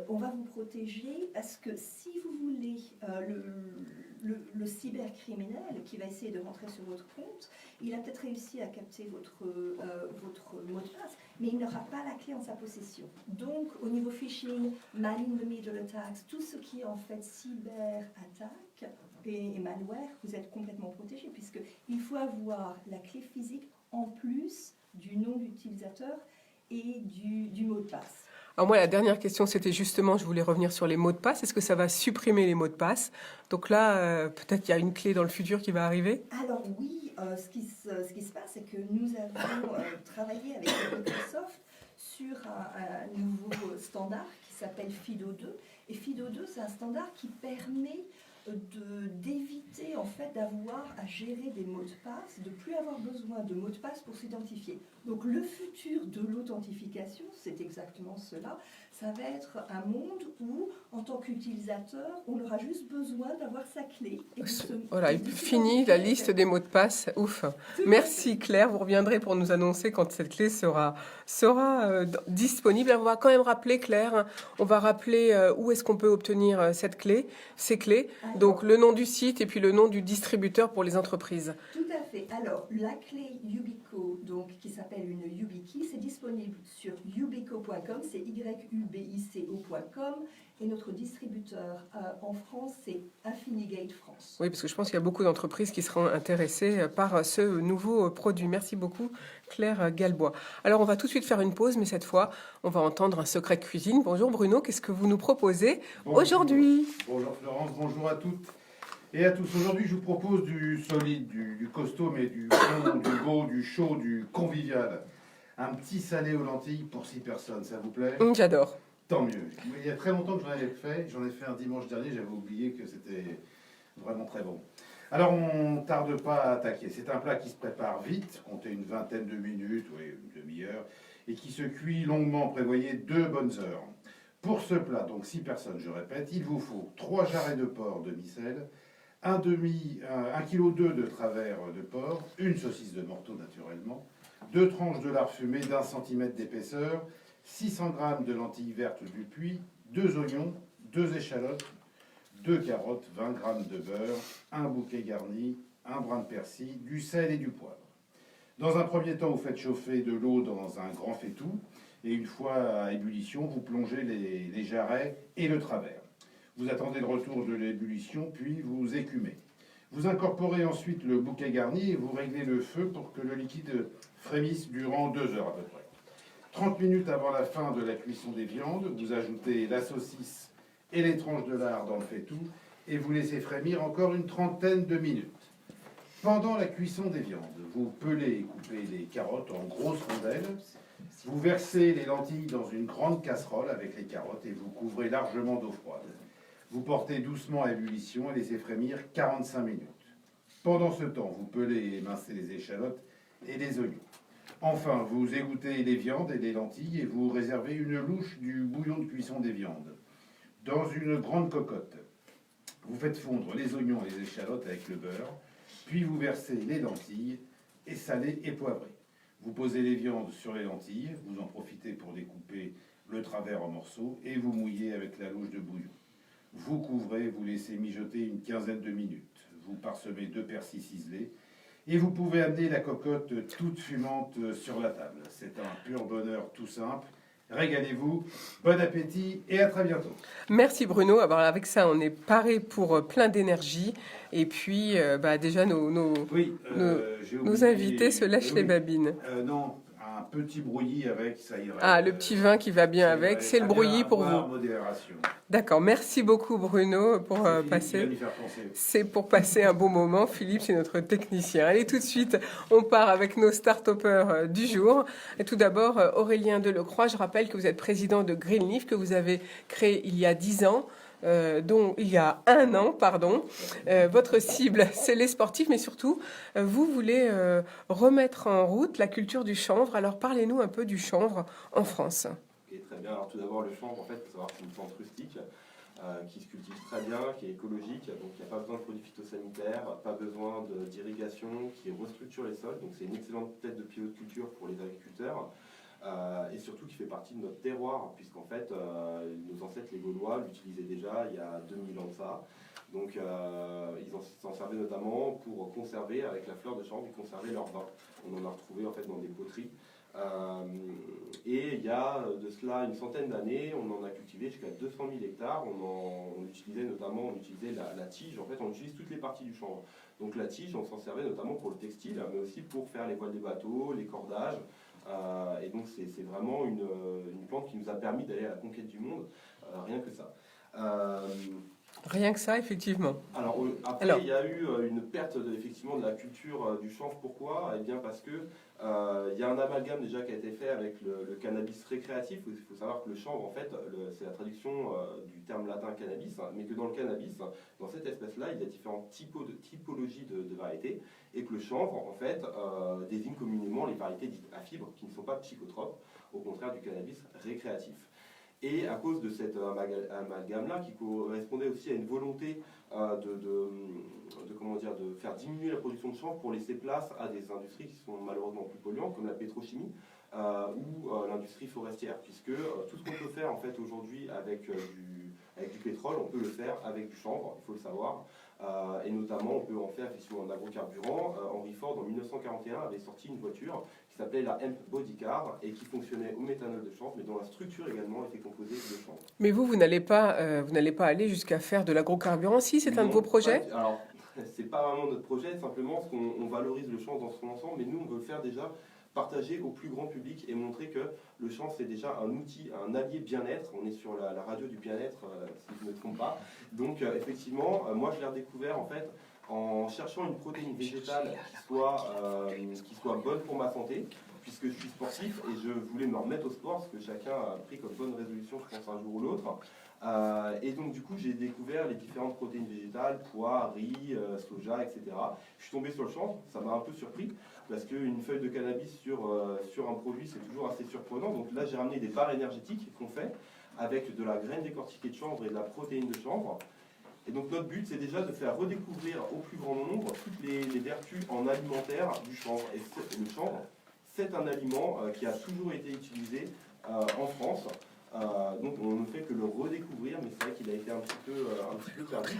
on va vous protéger parce que si vous voulez le cybercriminel qui va essayer de rentrer sur votre compte, il a peut-être réussi à capter votre mot de passe, mais il n'aura pas la clé en sa possession. Donc, au niveau phishing, man in the middle attacks, tout ce qui est en fait cyber-attaque et malware, vous êtes complètement protégé puisqu'il faut avoir la clé physique en plus du nom d'utilisateur et du mot de passe. Alors moi, la dernière question, c'était justement, je voulais revenir sur les mots de passe. Est-ce que ça va supprimer les mots de passe? Donc là, peut-être qu'il y a une clé dans le futur qui va arriver. Alors oui, ce qui se passe, c'est que nous avons travaillé avec Microsoft sur un nouveau standard qui s'appelle FIDO2. Et FIDO2, c'est un standard qui permet d'éviter en fait d'avoir à gérer des mots de passe, de plus avoir besoin de mots de passe pour s'identifier. Donc le futur de l'authentification, c'est exactement cela. Ça va être un monde où, en tant qu'utilisateur, on aura juste besoin d'avoir sa clé. Et Voilà, fini la liste des mots de passe. Ouf. Merci Claire, vous reviendrez pour nous annoncer quand cette clé sera disponible. On va quand même rappeler Claire, on va rappeler où est-ce qu'on peut obtenir cette clé, ces clés. Donc le nom du site et puis le nom du distributeur pour les entreprises. Tout à fait. Alors la clé Yubico, donc qui s'appelle une YubiKey, c'est disponible sur yubico.com, c'est yubico.com, et notre distributeur en France, c'est Infinigate France. Oui, parce que je pense qu'il y a beaucoup d'entreprises qui seront intéressées par ce nouveau produit. Merci beaucoup, Claire Galbois. Alors, on va tout de suite faire une pause, mais cette fois, on va entendre un secret de cuisine. Bonjour Bruno, qu'est-ce que vous nous proposez aujourd'hui? Bonjour Florence, bonjour à toutes et à tous. Aujourd'hui, je vous propose du solide, du costaud, mais du bon, du beau, du chaud, du convivial. Un petit salé aux lentilles pour 6 personnes, ça vous plaît? J'adore. Tant mieux. Il y a très longtemps que j'en ai fait un dimanche dernier, j'avais oublié que c'était vraiment très bon. Alors on ne tarde pas à attaquer. C'est un plat qui se prépare vite, comptez une vingtaine de minutes, oui, une demi-heure, et qui se cuit longuement, prévoyez 2 bonnes heures. Pour ce plat, donc 6 personnes, je répète, il vous faut 3 jarrets de porc demi-sel, 1,2 kg de travers de porc, une saucisse de morteau naturellement, 2 tranches de lard fumé d'1 cm d'épaisseur, 600 g de lentilles vertes du puits, 2 oignons, 2 échalotes, 2 carottes, 20 g de beurre, un bouquet garni, un brin de persil, du sel et du poivre. Dans un premier temps, vous faites chauffer de l'eau dans un grand faitout et une fois à ébullition, vous plongez les jarrets et le travers. Vous attendez le retour de l'ébullition, puis vous écumez. Vous incorporez ensuite le bouquet garni et vous réglez le feu pour que le liquide frémisse durant 2 heures à peu près. 30 minutes avant la fin de la cuisson des viandes, vous ajoutez la saucisse et les tranches de lard dans le faitout et vous laissez frémir encore une trentaine de minutes. Pendant la cuisson des viandes, vous pelez et coupez les carottes en grosses rondelles. Vous versez les lentilles dans une grande casserole avec les carottes et vous couvrez largement d'eau froide. Vous portez doucement à ébullition et laissez frémir 45 minutes. Pendant ce temps, vous pelez et émincez les échalotes et les oignons. Enfin, vous égouttez les viandes et les lentilles et vous réservez une louche du bouillon de cuisson des viandes. Dans une grande cocotte, vous faites fondre les oignons et les échalotes avec le beurre, puis vous versez les lentilles et salez et poivrez. Vous posez les viandes sur les lentilles, vous en profitez pour découper le travers en morceaux et vous mouillez avec la louche de bouillon. Vous couvrez, vous laissez mijoter une quinzaine de minutes. Vous parsemez 2 persils ciselés et vous pouvez amener la cocotte toute fumante sur la table. C'est un pur bonheur tout simple. Régalez-vous, bon appétit et à très bientôt. Merci Bruno. Alors avec ça, on est paré pour plein d'énergie. Et puis, déjà, nos invités se lèchent les babines. Non, un petit brouillis avec, ça irait. Ah, le petit vin qui va bien avec, c'est le brouillis pour vous. Modération. D'accord, merci beaucoup Bruno pour passer. C'est pour passer un bon moment. Philippe, c'est notre technicien. Allez, tout de suite, on part avec nos start-upers du jour. Et tout d'abord, Aurélien Delecroix, je rappelle que vous êtes président de Greenleaf, que vous avez créé il y a 10 ans. Dont il y a 1 an, pardon. Votre cible, c'est les sportifs, mais surtout, vous voulez remettre en route la culture du chanvre. Alors, parlez-nous un peu du chanvre en France. Okay, très bien. Alors, tout d'abord, le chanvre, en fait, il faut savoir que c'est une plante rustique qui se cultive très bien, qui est écologique. Donc, il n'y a pas besoin de produits phytosanitaires, pas besoin d'irrigation, qui restructure les sols. Donc, c'est une excellente tête de pivot de culture pour les agriculteurs. Et surtout qui fait partie de notre terroir, puisqu'en fait, nos ancêtres, les Gaulois, l'utilisaient déjà il y a 2000 ans de ça. Donc, ils s'en servaient notamment pour conserver, avec la fleur de chanvre, ils conservaient leur vin. On en a retrouvé en fait dans des poteries. Et il y a de cela une centaine d'années, on en a cultivé jusqu'à 200 000 hectares. On utilisait notamment la tige. En fait, on utilise toutes les parties du chanvre. Donc la tige, on s'en servait notamment pour le textile, mais aussi pour faire les voiles des bateaux, les cordages. Et donc c'est vraiment une plante qui nous a permis d'aller à la conquête du monde, rien que ça. Rien que ça, effectivement. Après, il y a eu une perte effectivement de la culture du chanvre. Pourquoi ? Eh bien parce que il y a un amalgame déjà qui a été fait avec le cannabis récréatif. Il faut savoir que le chanvre, en fait, c'est la traduction du terme latin cannabis, hein, mais que dans le cannabis, dans cette espèce-là, il y a différentes typologies de variétés, et que le chanvre, en fait, désigne communément les variétés dites à fibres, qui ne sont pas psychotropes, au contraire du cannabis récréatif. Et à cause de cet amalgame-là, qui correspondait aussi à une volonté de faire diminuer la production de chanvre pour laisser place à des industries qui sont malheureusement plus polluantes, comme la pétrochimie ou l'industrie forestière, puisque tout ce qu'on peut faire en fait aujourd'hui avec du pétrole, on peut le faire avec du chanvre, il faut le savoir. Et notamment, on peut en faire effectivement un agrocarburant. Henry Ford, en 1941, avait sorti une voiture qui s'appelait la Hemp Bodycar et qui fonctionnait au méthanol de chanvre, mais dont la structure également était composée de chanvre. Mais vous n'allez pas aller jusqu'à faire de l'agrocarburant, si c'est un de vos projets ? Alors, c'est pas vraiment notre projet, simplement parce qu'on valorise le chanvre dans son ensemble, mais nous, on veut le faire déjà partager au plus grand public et montrer que le chanvre, c'est déjà un outil, un allié bien-être. On est sur la radio du bien-être, si je ne me trompe pas. Donc, effectivement, moi, je l'ai redécouvert, en fait, en cherchant une protéine végétale qui soit bonne pour ma santé, puisque je suis sportif et je voulais me remettre au sport, ce que chacun a pris comme bonne résolution, je pense, un jour ou l'autre. Et donc, du coup, j'ai découvert les différentes protéines végétales, pois, riz, soja, etc. Je suis tombé sur le chanvre, ça m'a un peu surpris, parce qu'une feuille de cannabis sur un produit, c'est toujours assez surprenant. Donc là, j'ai ramené des barres énergétiques qu'on fait avec de la graine décortiquée de chanvre et de la protéine de chanvre. Et donc notre but, c'est déjà de faire redécouvrir au plus grand nombre toutes les vertus en alimentaire du chanvre. Et le chanvre, c'est un aliment qui a toujours été utilisé en France. Donc on ne fait que le redécouvrir, mais c'est vrai qu'il a été un petit peu perdu.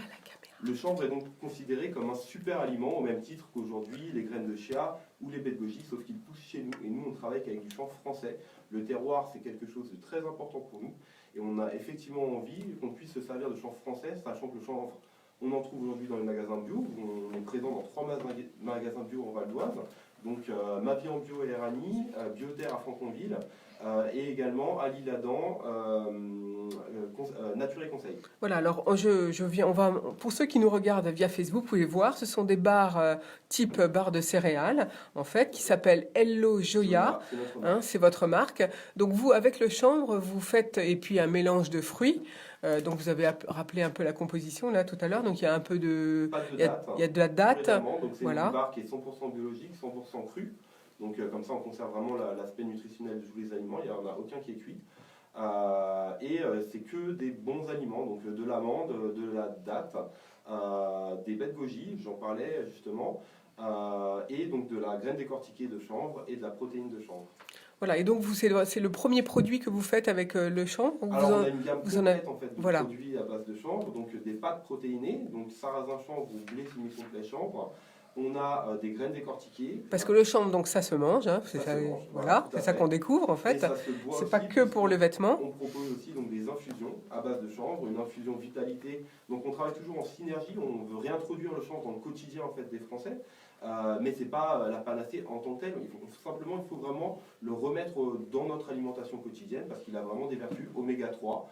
Le chanvre est donc considéré comme un super aliment, au même titre qu'aujourd'hui les graines de chia ou les baies de goji, sauf qu'il pousse chez nous. Et nous, on travaille qu'avec du chanvre français. Le terroir, c'est quelque chose de très important pour nous. Et on a effectivement envie qu'on puisse se servir de chanvre français, sachant que le chanvre, on en trouve aujourd'hui dans les magasins bio. On est présent dans 3 magasins bio en Val d'Oise. Donc Ma Vie en Bio et Erani, Bioterre à Franconville, et également à l'Isle-Adam, Nature et Conseil. Voilà, alors pour ceux qui nous regardent via Facebook, vous pouvez voir, ce sont des barres type barres de céréales, en fait, qui s'appellent Hello Joya, c'est votre marque. Donc vous, avec le chanvre, vous faites, et puis un mélange de fruits. Donc vous avez rappelé un peu la composition là tout à l'heure, donc il y a un peu de... Il y a de la date. Donc c'est voilà. Une barre qui est 100% biologique, 100% crue. Donc comme ça on conserve vraiment l'aspect nutritionnel de tous les aliments, il n'y en a aucun qui est cuit. C'est que des bons aliments, donc de l'amande, de la date, des baies de goji, j'en parlais justement, et donc de la graine décortiquée de chanvre et de la protéine de chanvre. Voilà, et donc vous, c'est le premier produit que vous faites avec le chanvre. Alors on a une gamme complète en fait de produits à base de chanvre, donc des pâtes protéinées, donc sarrasin chanvre ou blé semi-complet chanvre. On a des graines décortiquées. Parce que le chanvre, donc ça se mange, c'est ça, voilà, c'est ça qu'on découvre en fait. C'est pas que pour le vêtement. On propose aussi donc des infusions à base de chanvre, une infusion vitalité. Donc on travaille toujours en synergie. On veut réintroduire le chanvre dans le quotidien en fait des Français, mais c'est pas la panacée en tant que telle. Il faut vraiment le remettre dans notre alimentation quotidienne parce qu'il a vraiment des vertus oméga 3,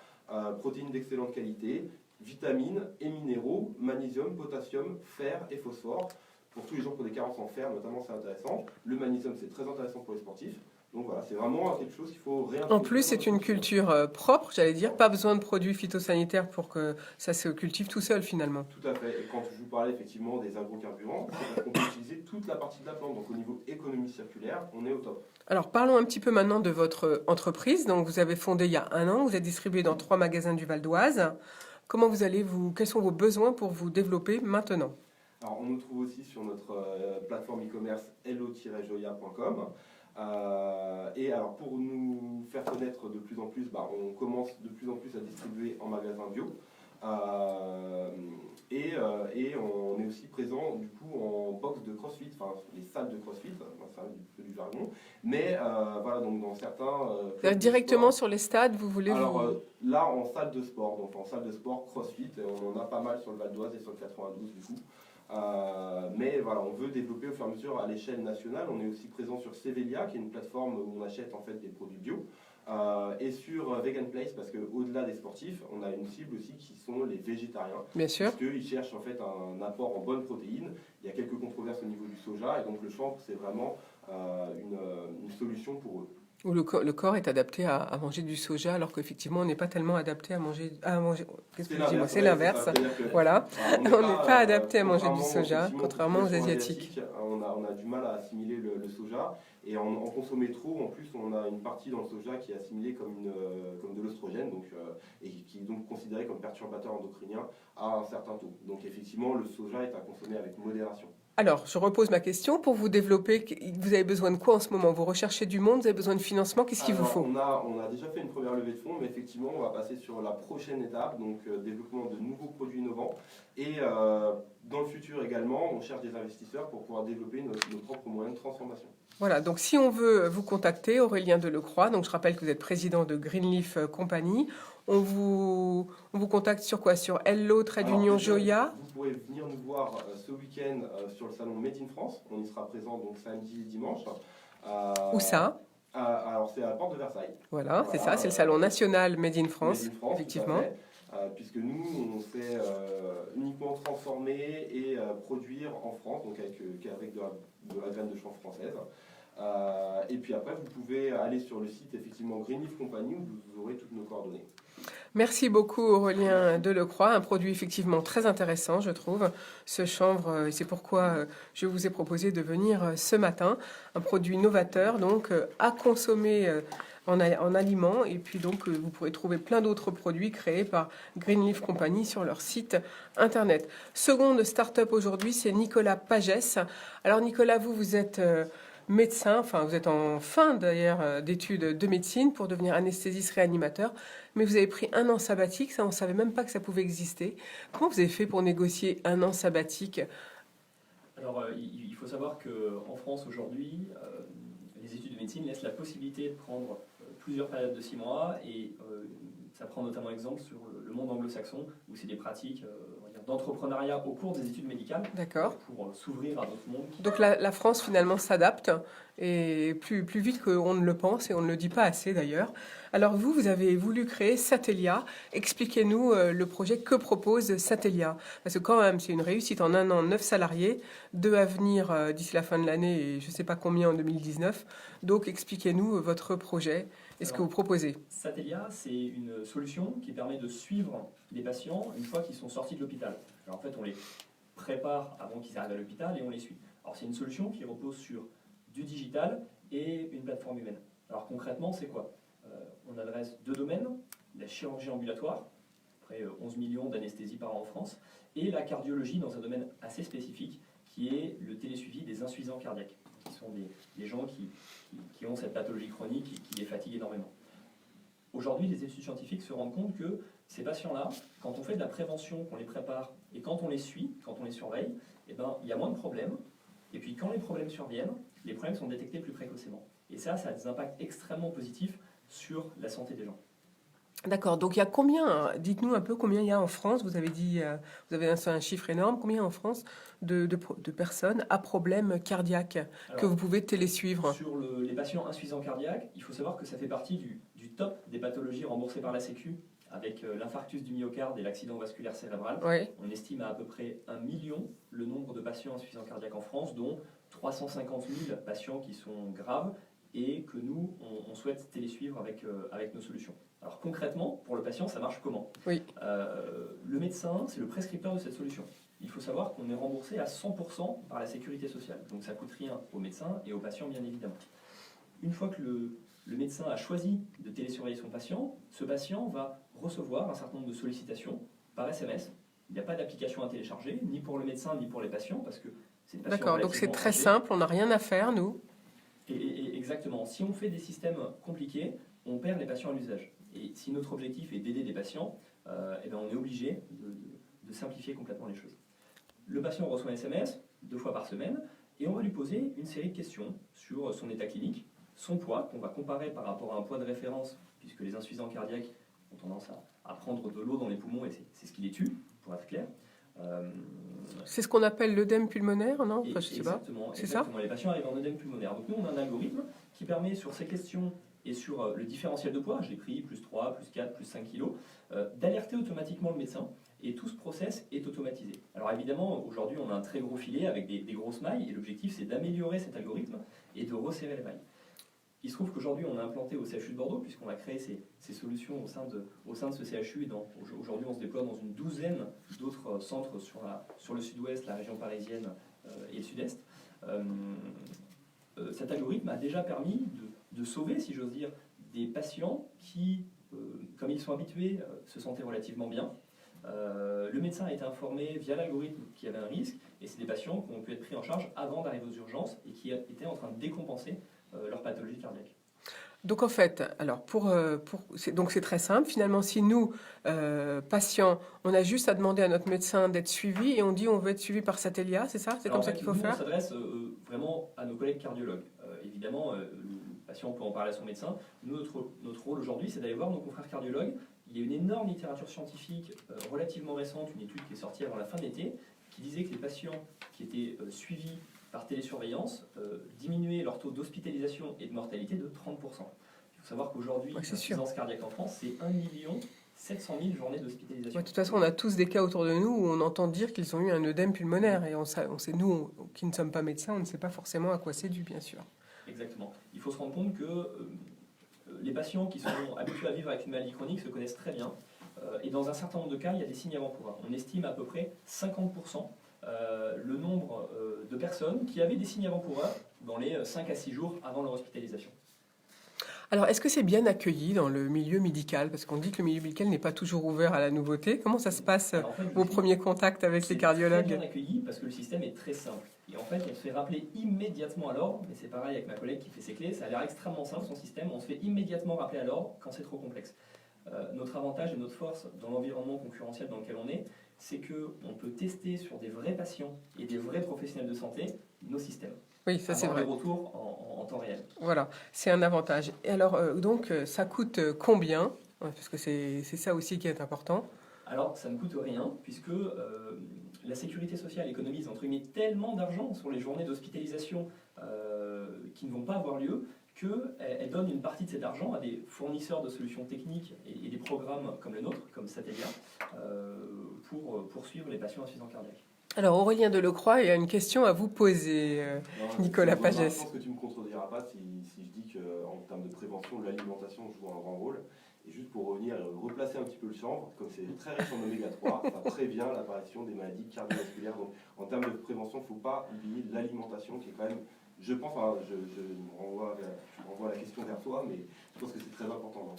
protéines d'excellente qualité, vitamines et minéraux, magnésium, potassium, fer et phosphore. Pour tous les gens qui ont des carences en fer, notamment, c'est intéressant. Le magnésium, c'est très intéressant pour les sportifs. Donc voilà, c'est vraiment quelque chose qu'il faut réintroduire. En plus, c'est une culture propre, j'allais dire. Pas besoin de produits phytosanitaires pour que ça se cultive tout seul, finalement. Tout à fait. Et quand je vous parlais effectivement des agrocarburants, c'est parce qu'on peut utiliser toute la partie de la plante. Donc au niveau économie circulaire, on est au top. Alors parlons un petit peu maintenant de votre entreprise. Donc vous avez fondé il y a 1 an. Vous êtes distribué dans 3 magasins du Val d'Oise. Quels sont vos besoins pour vous développer maintenant ? Alors, on nous trouve aussi sur notre plateforme e-commerce hello-joya.com. Et alors, pour nous faire connaître de plus en plus, on commence de plus en plus à distribuer en magasin bio. Et on est aussi présent du coup en box de CrossFit, enfin les salles de CrossFit, c'est un peu du jargon, mais voilà, donc dans certains... Directement sur les stades, vous voulez... Là en salle de sport, donc en salle de sport CrossFit, on en a pas mal sur le Val d'Oise et sur le 92 du coup. Mais voilà, on veut développer au fur et à mesure à l'échelle nationale. On est aussi présent sur Sevelia, qui est une plateforme où on achète en fait des produits bio. Et sur Vegan Place, parce qu'au-delà des sportifs, on a une cible aussi qui sont les végétariens. Bien sûr. Parce qu'ils cherchent en fait un apport en bonnes protéines. Il y a quelques controverses au niveau du soja, et donc le chanvre, c'est vraiment une solution pour eux. Où le corps est adapté à manger du soja, alors qu'effectivement, on n'est pas tellement adapté à manger. Qu'est-ce que je dis moi? C'est l'inverse. Voilà. On n'est pas adapté à manger du soja, contrairement aux Asiatiques. On a du mal à assimiler le soja. Et en consommer trop, en plus, on a une partie dans le soja qui est assimilée comme de l'œstrogène, et qui est donc considérée comme perturbateur endocrinien à un certain taux. Donc effectivement, le soja est à consommer avec modération. Alors, je repose ma question. Pour vous développer, vous avez besoin de quoi en ce moment? Vous recherchez du monde, vous avez besoin de financement, qu'est-ce qu'il vous faut? On a déjà fait une première levée de fonds, mais effectivement, on va passer sur la prochaine étape, donc développement de nouveaux produits innovants. Et dans le futur également, on cherche des investisseurs pour pouvoir développer nos propres moyens de transformation. Voilà, donc si on veut vous contacter, Aurélien Delecroix, donc je rappelle que vous êtes président de Greenleaf Company, on vous contacte sur quoi? Sur Hello-Joya? Vous pourrez venir nous voir ce week-end sur le salon Made in France. On y sera présent donc samedi et dimanche. Où ça? Alors c'est à la porte de Versailles. Voilà, c'est ça, c'est le salon national Made in France, Made in France, effectivement. Puisque nous, on fait uniquement transformer et produire en France, donc avec de la graine de chanvre française. Et puis après, vous pouvez aller sur le site effectivement Greenleaf Company où vous aurez toutes nos coordonnées. Merci beaucoup Aurélien Delecroix, un produit effectivement très intéressant je trouve, ce chanvre, et c'est pourquoi je vous ai proposé de venir ce matin, un produit novateur donc à consommer en aliments, et puis donc vous pourrez trouver plein d'autres produits créés par Greenleaf Company sur leur site internet. Seconde start-up aujourd'hui, c'est Nicolas Pagès. Alors Nicolas, vous êtes médecin, enfin vous êtes en fin d'ailleurs d'études de médecine pour devenir anesthésiste réanimateur, mais vous avez pris un an sabbatique, ça on ne savait même pas que ça pouvait exister. Comment vous avez fait pour négocier un an sabbatique? Alors il faut savoir qu'en France aujourd'hui, les études de médecine laissent la possibilité de prendre plusieurs périodes de 6 mois, et ça prend notamment exemple sur le monde anglo-saxon où c'est des pratiques d'entrepreneuriat au cours des études médicales. D'accord. Pour s'ouvrir à d'autres mondes. Donc la France finalement s'adapte, et plus vite qu'on ne le pense, et on ne le dit pas assez d'ailleurs. Alors vous avez voulu créer Satellia. Expliquez-nous le projet, que propose Satellia? Parce que quand même c'est une réussite, en un an 9 salariés, 2 à venir d'ici la fin de l'année et je ne sais pas combien en 2019. Donc expliquez-nous votre projet et ce que vous proposez. Satellia, c'est une solution qui permet de suivre les patients une fois qu'ils sont sortis de l'hôpital. Alors en fait on les prépare avant qu'ils arrivent à l'hôpital et on les suit. Alors c'est une solution qui repose sur du digital et une plateforme humaine. Alors concrètement c'est quoi? On adresse 2 domaines, la chirurgie ambulatoire, près 11 millions d'anesthésies par an en France, et la cardiologie dans un domaine assez spécifique qui est le télésuivi des insuffisants cardiaques, qui sont des gens qui ont cette pathologie chronique et qui les fatigue énormément. Aujourd'hui, les études scientifiques se rendent compte que ces patients-là, quand on fait de la prévention, qu'on les prépare et quand on les suit, quand on les surveille, eh ben, il y a moins de problèmes. Et puis quand les problèmes surviennent, les problèmes sont détectés plus précocement. Et ça a des impacts extrêmement positifs sur la santé des gens. D'accord, donc il y a combien, dites-nous un peu combien il y a en France, vous avez dit, vous avez un chiffre énorme, combien en France de personnes à problème cardiaque que vous pouvez télésuivre? Sur les patients insuffisants cardiaques, il faut savoir que ça fait partie du top des pathologies remboursées par la Sécu, avec l'infarctus du myocarde et l'accident vasculaire cérébral. Oui. On estime à peu près 1 million le nombre de patients insuffisants cardiaques en France, dont 350 000 patients qui sont graves et que nous, on souhaite télésuivre avec nos solutions. Alors concrètement, pour le patient, ça marche comment? Oui. Le médecin, c'est le prescripteur de cette solution. Il faut savoir qu'on est remboursé à 100% par la sécurité sociale. Donc ça ne coûte rien aux médecins et aux patients, bien évidemment. Une fois que le médecin a choisi de télésurveiller son patient, ce patient va recevoir un certain nombre de sollicitations par SMS. Il n'y a pas d'application à télécharger, ni pour le médecin, ni pour les patients, parce que c'est des patients. D'accord, donc c'est très âgés. simple, on n'a rien à faire, nous. Et exactement. Si on fait des systèmes compliqués, on perd les patients à l'usage. Et si notre objectif est d'aider des patients, eh bien on est obligé de simplifier complètement les choses. Le patient reçoit un SMS 2 fois par semaine et on va lui poser une série de questions sur son état clinique, son poids, qu'on va comparer par rapport à un poids de référence, puisque les insuffisants cardiaques ont tendance à prendre de l'eau dans les poumons et c'est ce qui les tue, pour être clair. C'est ce qu'on appelle l'œdème pulmonaire, non? Enfin, je sais pas. Exactement, C'est ça? exactement. Les patients arrivent en œdème pulmonaire. Donc nous, on a un algorithme qui permet sur ces questions et sur le différentiel de poids, j'ai pris plus 3, plus 4, plus 5 kilos, d'alerter automatiquement le médecin. Et tout ce process est automatisé. Alors évidemment, aujourd'hui, on a un très gros filet avec des grosses mailles, et l'objectif, c'est d'améliorer cet algorithme et de resserrer les mailles. Il se trouve qu'aujourd'hui, on a implanté au CHU de Bordeaux, puisqu'on a créé ces solutions au sein de ce CHU. Et aujourd'hui, on se déploie dans une douzaine d'autres centres sur le sud-ouest, la région parisienne et le sud-est. Cet algorithme a déjà permis de sauver, si j'ose dire, des patients qui, comme ils sont habitués, se sentaient relativement bien. Le médecin a été informé via l'algorithme qu'il y avait un risque, et c'est des patients qui ont pu être pris en charge avant d'arriver aux urgences et qui étaient en train de décompenser leur pathologie cardiaque. Donc en fait, alors donc c'est très simple. Finalement, si nous, patients, on a juste à demander à notre médecin d'être suivi et on dit on veut être suivi par Satellia, c'est ça? C'est Alors, comme ça qu'il faut nous, faire? On s'adresse vraiment à nos collègues cardiologues. Évidemment, le patient peut en parler à son médecin. Notre rôle aujourd'hui, c'est d'aller voir nos confrères cardiologues. Il y a une énorme littérature scientifique relativement récente, une étude qui est sortie avant la fin de l'été, qui disait que les patients qui étaient suivis par télésurveillance diminuaient leur taux d'hospitalisation et de mortalité de 30%. Il faut savoir qu'aujourd'hui, l'insuffisance cardiaque en France, c'est 1 700 000 journées d'hospitalisation. Ouais, de toute façon, on a tous des cas autour de nous où on entend dire qu'ils ont eu un œdème pulmonaire. Et on sait, nous, qui ne sommes pas médecins, on ne sait pas forcément à quoi c'est dû, bien sûr. Exactement. Il faut se rendre compte que les patients qui sont habitués à vivre avec une maladie chronique se connaissent très bien. Et dans un certain nombre de cas, il y a des signes avant-coureurs. On estime à peu près 50% le nombre de personnes qui avaient des signes avant-coureurs dans les 5 à 6 jours avant leur hospitalisation. Alors, est-ce que c'est bien accueilli dans le milieu médical? Parce qu'on dit que le milieu médical n'est pas toujours ouvert à la nouveauté. Comment ça se passe, Alors, en fait, vos premiers contacts avec les cardiologues? C'est bien accueilli parce que le système est très simple. Et en fait, on se fait rappeler immédiatement à l'ordre, mais c'est pareil avec ma collègue qui fait ses clés, ça a l'air extrêmement simple son système, on se fait immédiatement rappeler à l'ordre quand c'est trop complexe. Notre avantage et notre force dans l'environnement concurrentiel dans lequel on est, c'est qu'on peut tester sur des vrais patients et des vrais professionnels de santé nos systèmes. Oui, ça c'est vrai. Des retours en temps réel. Voilà, c'est un avantage. Et alors, donc, ça coûte combien? Parce que c'est ça aussi qui est important. Alors, ça ne coûte rien, puisque la sécurité sociale économise entre guillemets tellement d'argent sur les journées d'hospitalisation qui ne vont pas avoir lieu, qu'elle donne une partie de cet argent à des fournisseurs de solutions techniques et des programmes comme le nôtre, comme Satellia, pour poursuivre les patients insuffisants cardiaques. Alors Aurélien Delecroix, il y a une question à vous poser, Nicolas Pagès. Je pense que tu ne me contrediras pas si je dis qu'en termes de prévention, l'alimentation joue un grand rôle. Et juste pour revenir et replacer un petit peu le chanvre, comme c'est très riche en oméga 3, ça prévient l'apparition des maladies cardiovasculaires. Donc en termes de prévention, il ne faut pas oublier l'alimentation qui est quand même, je pense, enfin, je renvoie la question vers toi, mais je pense que c'est très important.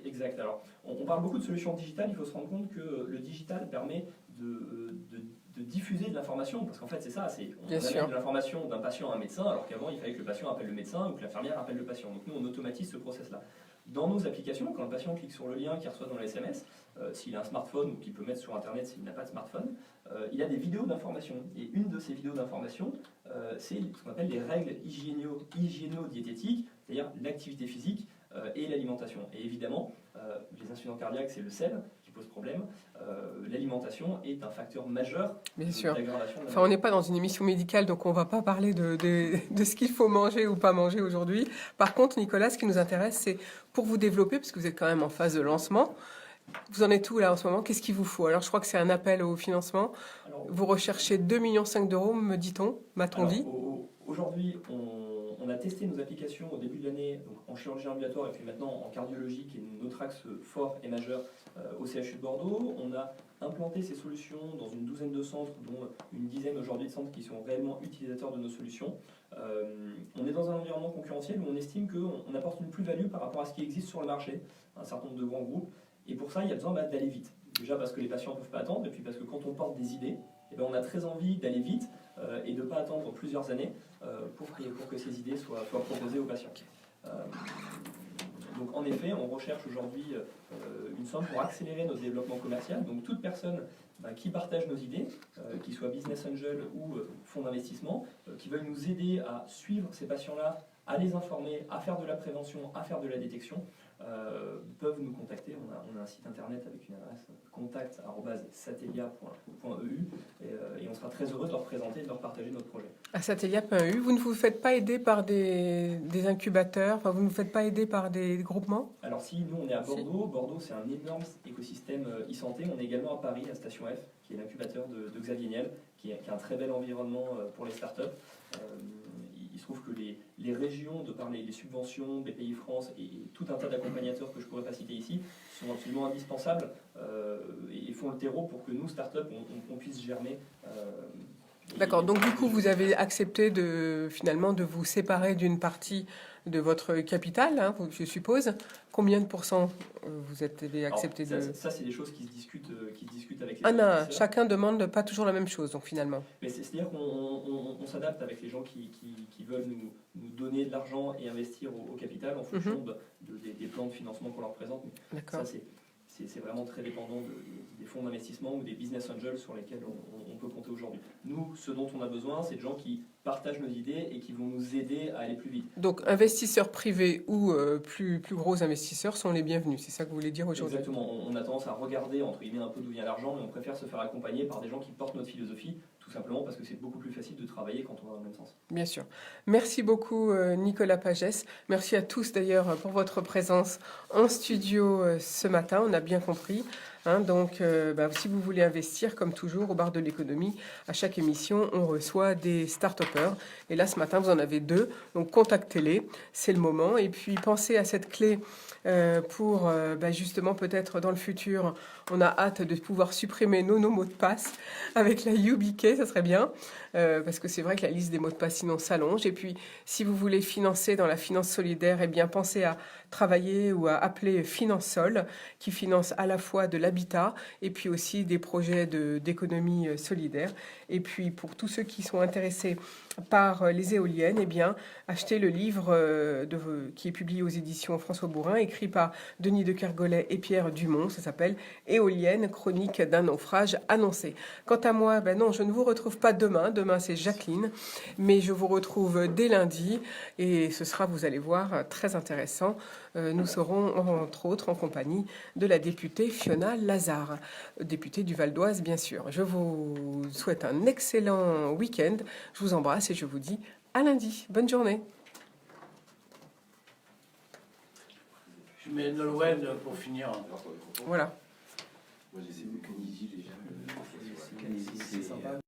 Exact. Alors, on parle beaucoup de solutions digitales, il faut se rendre compte que le digital permet de diffuser de l'information, parce qu'en fait c'est ça, on amène de l'information d'un patient à un médecin, alors qu'avant il fallait que le patient appelle le médecin ou que l'infirmière appelle le patient. Donc nous on automatise ce process-là. Dans nos applications, quand le patient clique sur le lien qu'il reçoit dans le SMS, s'il a un smartphone ou qu'il peut mettre sur internet s'il n'a pas de smartphone, il a des vidéos d'information. Et une de ces vidéos d'information, c'est ce qu'on appelle les règles hygiéno-diététiques, c'est-à-dire l'activité physique et l'alimentation. Et évidemment, les insuffisants cardiaques, c'est le sel qui pose problème. L'alimentation est un facteur majeur d'aggravation. Enfin, on n'est pas dans une émission médicale, donc on ne va pas parler de ce qu'il faut manger ou pas manger aujourd'hui. Par contre, Nicolas, ce qui nous intéresse, c'est pour vous développer, parce que vous êtes quand même en phase de lancement. Vous en êtes où là en ce moment? Qu'est-ce qu'il vous faut? Alors, je crois que c'est un appel au financement. Alors, vous recherchez 2,5 millions d'euros, me dit-on, m'a-t-on dit? Aujourd'hui, on a testé nos applications au début de l'année en chirurgie ambulatoire et puis maintenant en cardiologie, qui est notre axe fort et majeur au CHU de Bordeaux. On a implanté ces solutions dans une douzaine de centres, dont une dizaine aujourd'hui de centres qui sont réellement utilisateurs de nos solutions. On est dans un environnement concurrentiel où on estime qu'on apporte une plus-value par rapport à ce qui existe sur le marché, un certain nombre de grands groupes. Et pour ça, il y a besoin d'aller vite. Déjà parce que les patients ne peuvent pas attendre, et puis parce que quand on porte des idées, on a très envie d'aller vite et de ne pas attendre plusieurs années pour que ces idées soient proposées aux patients. Donc en effet, on recherche aujourd'hui une somme pour accélérer notre développement commercial. Donc toute personne qui partage nos idées, qui soit business angel ou fonds d'investissement, qui veulent nous aider à suivre ces patients-là, à les informer, à faire de la prévention, à faire de la détection, peuvent nous contacter. On on a un site internet avec une adresse contact@satellia.eu et on sera très heureux de leur présenter et de leur partager notre projet. À satellia.eu, vous ne vous faites pas aider par des incubateurs, enfin, vous ne vous faites pas aider par des groupements? Alors si nous on est à Bordeaux, Bordeaux c'est un énorme écosystème e-santé, on est également à Paris, à Station F, qui est l'incubateur de Xavier Niel, qui est un très bel environnement pour les startups. Il se trouve que les régions, de par les subventions, BPI France et tout un tas d'accompagnateurs que je ne pourrais pas citer ici, sont absolument indispensables et font le terreau pour que nous, startups, on puisse germer. D'accord, donc du coup, vous avez accepté finalement de vous séparer d'une partie de votre capital, hein, je suppose. Combien de pourcents vous avez accepté de... Ça, c'est des choses qui se discutent avec les Non, investisseurs. chacun demande pas toujours la même chose, donc finalement. Mais c'est-à-dire qu'on s'adapte avec les gens qui veulent nous donner de l'argent et investir au capital en fonction des plans de financement qu'on leur présente. D'accord. Ça, c'est vraiment très dépendant des fonds d'investissement ou des business angels sur lesquels on peut compter aujourd'hui. Nous, ce dont on a besoin, c'est de gens qui partagent nos idées et qui vont nous aider à aller plus vite. Donc, investisseurs privés ou plus gros investisseurs sont les bienvenus, c'est ça que vous voulez dire aujourd'hui? Exactement. On a tendance à regarder, entre guillemets, un peu d'où vient l'argent, mais on préfère se faire accompagner par des gens qui portent notre philosophie, tout simplement parce que c'est beaucoup plus facile de travailler quand on va dans le même sens. Bien sûr. Merci beaucoup Nicolas Pagès. Merci à tous d'ailleurs pour votre présence en studio ce matin, on a bien compris. Donc, si vous voulez investir, comme toujours, au bar de l'économie, à chaque émission, on reçoit des start-upers. Et là, ce matin, vous en avez 2. Donc, contactez-les, c'est le moment. Et puis, pensez à cette clé pour, justement, peut-être dans le futur, on a hâte de pouvoir supprimer nos mots de passe avec la YubiKey, ça serait bien. Parce que c'est vrai que la liste des mots de passe, sinon, s'allonge. Et puis, si vous voulez financer dans la finance solidaire, eh bien, pensez à travailler ou à appeler Finansol, qui finance à la fois de l'habitat et puis aussi des projets d'économie solidaire. Et puis, pour tous ceux qui sont intéressés par les éoliennes, eh bien, achetez le livre qui est publié aux éditions François Bourin, écrit par Denis de Kergolay et Pierre Dumont. Ça s'appelle Éoliennes, chronique d'un naufrage annoncé. Quant à moi, non, je ne vous retrouve pas demain. Demain, c'est Jacqueline. Mais je vous retrouve dès lundi. Et ce sera, vous allez voir, très intéressant. Nous serons, entre autres, en compagnie de la députée Fiona Lazare, députée du Val d'Oise, bien sûr. Je vous souhaite un excellent week-end. Je vous embrasse et je vous dis à lundi. Bonne journée. Je mets Nolwenn pour finir. Voilà. C'est Canisi déjà. C'est sympa.